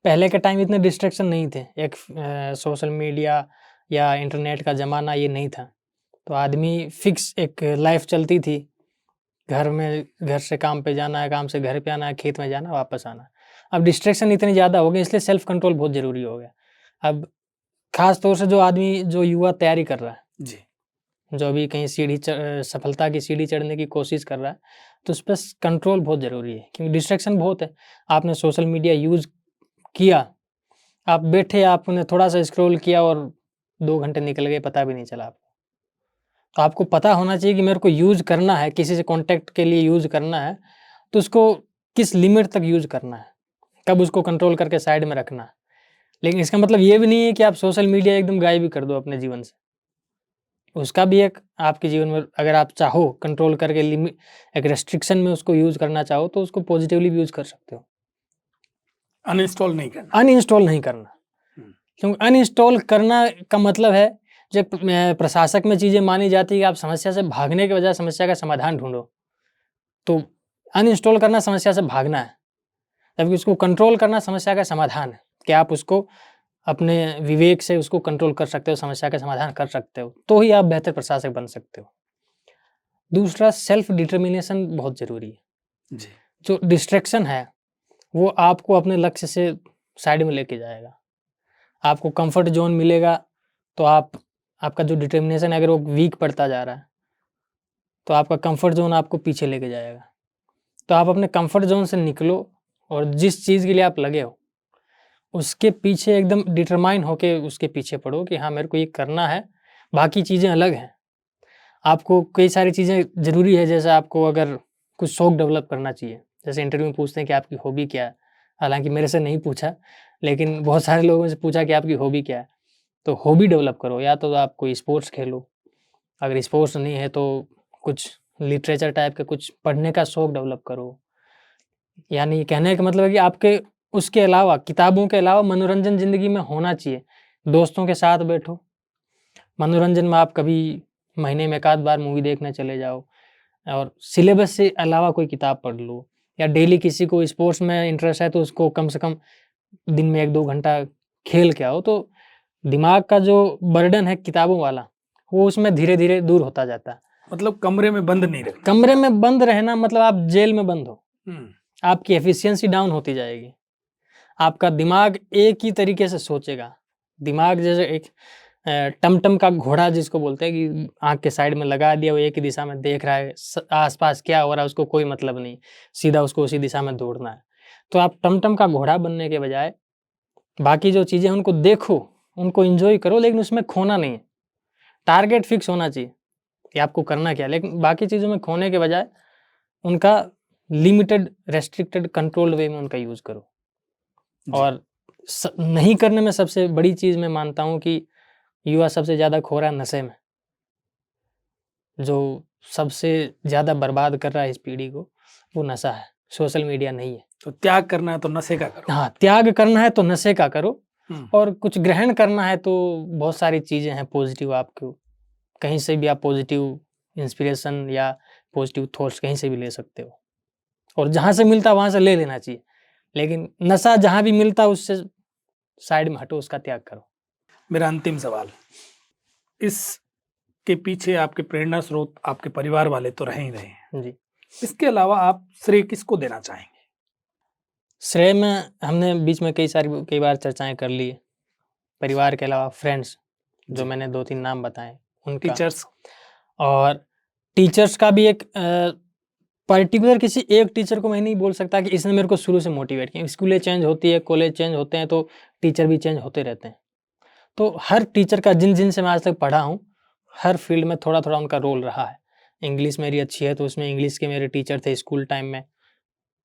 पहले के टाइम इतने डिस्ट्रैक्शन नहीं थे, एक सोशल मीडिया या इंटरनेट का ज़माना ये नहीं था, तो आदमी फिक्स एक लाइफ चलती थी, घर से काम पे जाना है, काम से घर पे आना है, खेत में जाना, वापस आना। अब डिस्ट्रैक्शन इतनी ज़्यादा हो गई, इसलिए सेल्फ कंट्रोल बहुत ज़रूरी हो गया। अब ख़ास तौर से जो युवा तैयारी कर रहा है जी, जो अभी कहीं सफलता की सीढ़ी चढ़ने की कोशिश कर रहा है, तो उस पर कंट्रोल बहुत ज़रूरी है, क्योंकि डिस्ट्रैक्शन बहुत है। आपने सोशल मीडिया यूज़ किया, आप बैठे, आपने थोड़ा-सा स्क्रॉल किया और 2 घंटे निकल गए, पता भी नहीं चला आपको। तो आपको पता होना चाहिए कि मेरे को यूज़ करना है, किसी से कॉन्टैक्ट के लिए यूज़ करना है, तो उसको किस लिमिट तक यूज़ करना है, कब उसको कंट्रोल करके साइड में रखना है। लेकिन इसका मतलब ये भी नहीं है कि आप सोशल मीडिया एकदम गायब ही कर दो अपने जीवन से। उसका भी एक आपके जीवन में, अगर आप चाहो कंट्रोल करके एक रेस्ट्रिक्शन में उसको यूज़ करना चाहो, तो उसको पॉजिटिवली भी यूज़ कर सकते हो। अनइंस्टॉल नहीं करना। अनइंस्टॉल नहीं करना, क्योंकि अनइंस्टॉल करना का मतलब है, जब प्रशासक में चीज़ें मानी जाती है कि आप समस्या से भागने के बजाय समस्या का समाधान ढूंढो, तो अनइंस्टॉल करना समस्या से भागना है, जबकि उसको कंट्रोल करना समस्या का समाधान है, कि आप उसको अपने विवेक से उसको कंट्रोल कर सकते हो, समस्या का समाधान कर सकते हो, तो ही आप बेहतर प्रशासक बन सकते हो। दूसरा, सेल्फ डिटर्मिनेशन बहुत ज़रूरी है। जी, जो डिस्ट्रैक्शन है वो आपको अपने लक्ष्य से साइड में लेके जाएगा। आपको कंफर्ट जोन मिलेगा तो आपका जो डिटर्मिनेशन है, अगर वो वीक पड़ता जा रहा है, तो आपका कंफर्ट जोन आपको पीछे लेके जाएगा। तो आप अपने कंफर्ट जोन से निकलो और जिस चीज़ के लिए आप लगे हो उसके पीछे एकदम डिटरमाइन होके उसके पीछे पड़ो कि हाँ, मेरे को ये करना है, बाकी चीज़ें अलग हैं। आपको कई सारी चीज़ें ज़रूरी है, जैसे आपको अगर कुछ शौक डेवलप करना चाहिए, जैसे इंटरव्यू में पूछते हैं कि आपकी हॉबी क्या है, हालांकि मेरे से नहीं पूछा, लेकिन बहुत सारे लोगों से पूछा कि आपकी हॉबी क्या है, तो हॉबी डेवलप करो। या तो आप कोई स्पोर्ट्स खेलो, अगर स्पोर्ट्स नहीं है तो कुछ लिटरेचर टाइप के कुछ पढ़ने का शौक डेवलप करो। यानी कहने का मतलब है कि आपके उसके अलावा, किताबों के अलावा मनोरंजन ज़िंदगी में होना चाहिए। दोस्तों के साथ बैठो, मनोरंजन में आप कभी महीने में 1 आध बार मूवी देखने चले जाओ, और सिलेबस से अलावा कोई किताब पढ़ लो, या डेली किसी को स्पोर्ट्स में इंटरेस्ट है तो उसको कम से कम दिन में 1-2 घंटा खेल के आओ, तो दिमाग का जो बर्डन है किताबों वाला, वो उसमें धीरे-धीरे दूर होता जाता है। मतलब कमरे में बंद नहीं रखना। कमरे में बंद रहना मतलब आप जेल में बंद हो, हम्म, आपकी एफिशिएंसी डाउन होती जाएगी। आपका दिमाग एक ही तरीके से सोचेगा। दिमाग जैसे एक टमटम का घोड़ा जिसको बोलते हैं, कि आँख के साइड में लगा दिया, वो एक ही दिशा में देख रहा है, आस-पास क्या हो रहा है उसको कोई मतलब नहीं, सीधा उसको उसी दिशा में दौड़ना है। तो आप टमटम का घोड़ा बनने के बजाय बाकी जो चीज़ें हैं उनको देखो, उनको एंजॉय करो, लेकिन उसमें खोना नहीं है। टारगेट फिक्स होना चाहिए कि आपको करना क्या है, लेकिन बाकी चीज़ों में खोने के बजाय उनका लिमिटेड, रेस्ट्रिक्टेड, कंट्रोल्ड वे में उनका यूज़ करो। जी। और नहीं करने में सबसे बड़ी चीज़ मैं मानता हूँ कि युवा सबसे ज़्यादा खो रहा है नशे में। जो सबसे ज़्यादा बर्बाद कर रहा है इस पीढ़ी को, वो नशा है, सोशल मीडिया नहीं है। तो त्याग करना है तो नशे का करो। हाँ, त्याग करना है तो नशे का करो, हम्म, और कुछ ग्रहण करना है तो बहुत सारी चीज़ें हैं पॉजिटिव। आपको कहीं से भी आप पॉजिटिव इंस्पिरेशन या पॉजिटिव थॉट्स कहीं से भी ले सकते हो, और जहाँ से मिलता है वहाँ से ले लेना चाहिए। लेकिन नशा जहाँ भी मिलता है उससे साइड में हटो, उसका त्याग करो। मेरा अंतिम सवाल, इस के पीछे आपके प्रेरणा स्रोत आपके परिवार वाले तो रहे ही रहे हैं, जी। इसके अलावा आप श्रेय किसको देना चाहेंगे? श्रेय में हमने बीच में कई बार चर्चाएं कर ली है। परिवार के अलावा फ्रेंड्स, जो जी। मैंने 2-3 नाम बताए उनका, टीचर्स। और टीचर्स का भी एक पर्टिकुलर किसी एक टीचर को मैं नहीं बोल सकता कि इसने मेरे को शुरू से मोटिवेट किया। स्कूलें चेंज होती है, कॉलेज चेंज होते हैं, तो टीचर भी चेंज होते रहते हैं। तो हर टीचर का जिन से मैं आज तक पढ़ा हूँ, हर फील्ड में थोड़ा थोड़ा उनका रोल रहा है। इंग्लिश मेरी अच्छी है तो उसमें इंग्लिश के मेरे टीचर थे स्कूल टाइम में,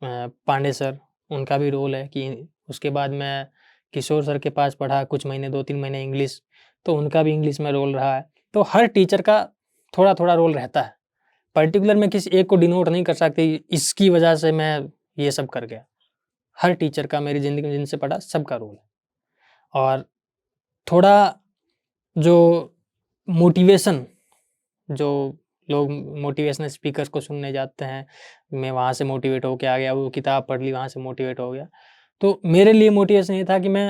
पांडे सर, उनका भी रोल है। कि उसके बाद मैं किशोर सर के पास पढ़ा कुछ महीने, 2-3 महीने इंग्लिश, तो उनका भी इंग्लिश में रोल रहा है। तो हर टीचर का थोड़ा थोड़ा रोल रहता है। पर्टिकुलर मैं किसी एक को डिनोट नहीं कर सकती, इसकी वजह से मैं ये सब कर गया। हर टीचर का मेरी ज़िंदगी में जिनसे पढ़ा सबका रोल है। और थोड़ा जो मोटिवेशन, जो लोग मोटिवेशनल स्पीकर्स को सुनने जाते हैं, मैं वहाँ से मोटिवेट होके आ गया, वो किताब पढ़ ली वहाँ से मोटिवेट हो गया। तो मेरे लिए मोटिवेशन ये था कि मैं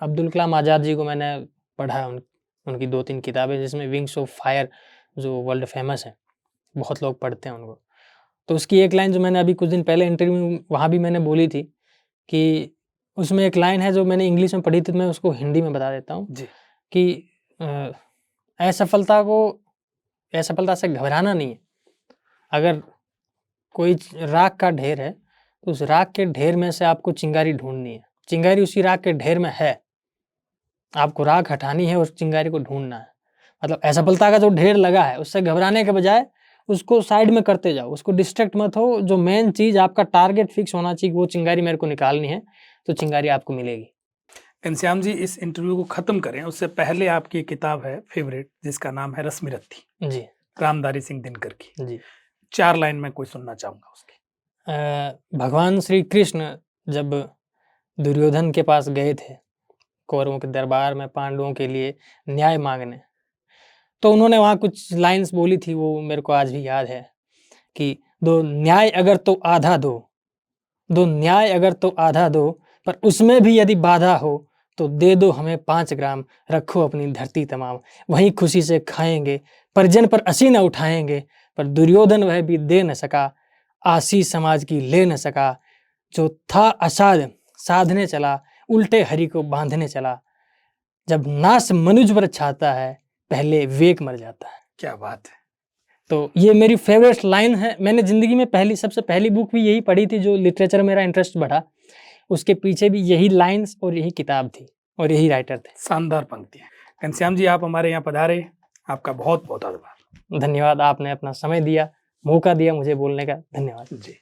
अब्दुल कलाम आज़ाद जी को मैंने पढ़ा, उनकी 2-3 किताबें, जिसमें विंग्स ऑफ फायर जो वर्ल्ड फेमस है, बहुत लोग पढ़ते हैं उनको। तो उसकी एक लाइन जो मैंने अभी कुछ दिन पहले इंटरव्यू वहाँ भी मैंने बोली थी, कि उसमें एक लाइन है जो मैंने इंग्लिश में पढ़ी थी, तो मैं उसको हिंदी में बता देता हूँ जी। कि असफलता से घबराना नहीं है। अगर कोई राख का ढेर है तो उस राख के ढेर में से आपको चिंगारी ढूंढनी है। चिंगारी उसी राख के ढेर में है, आपको राख हटानी है और चिंगारी को ढूंढना है। मतलब असफलता का जो ढेर लगा है उससे घबराने के बजाय उसको साइड में करते जाओ, उसको डिस्ट्रैक्ट मत हो। जो मेन चीज़, आपका टारगेट फिक्स होना चाहिए, वो चिंगारी मेरे को निकालनी है, तो चिंगारी आपको मिलेगी। घनश्याम जी, इस इंटरव्यू को खत्म करें उससे पहले आपकी एक किताब है फेवरेट, जिसका नाम है रश्मि रत्ती, जी रामधारी सिंह दिनकर की। जी। 4 लाइन में कोई सुनना चाहूंगा उसकी। भगवान श्री कृष्ण जब दुर्योधन के पास गए थे, कौरवों के दरबार में पांडवों के लिए न्याय मांगने, तो उन्होंने वहाँ कुछ लाइन्स बोली थी, वो मेरे को आज भी याद है कि दो न्याय अगर तो आधा दो, दो न्याय अगर तो आधा दो, पर उसमें भी यदि बाधा हो तो दे दो हमें 5 ग्राम, रखो अपनी धरती तमाम, वहीं खुशी से खाएंगे, परिजन पर असी न उठाएंगे। पर दुर्योधन वह भी दे न सका, आशीष समाज की ले न सका, जो था असाध साधने चला, उल्टे हरि को बांधने चला। जब नाश मनुज पर छाता है, पहले विवेक मर जाता है। क्या बात है। तो ये मेरी फेवरेट लाइन है। मैंने ज़िंदगी में सबसे पहली बुक भी यही पढ़ी थी, जो लिटरेचर मेरा इंटरेस्ट बढ़ा, उसके पीछे भी यही लाइन्स और यही किताब थी और यही राइटर थे। शानदार पंक्तियां। घनश्याम जी, आप हमारे यहाँ पधारे, आपका बहुत बहुत आभार। धन्यवाद, आपने अपना समय दिया, मौका दिया मुझे बोलने का। धन्यवाद जी।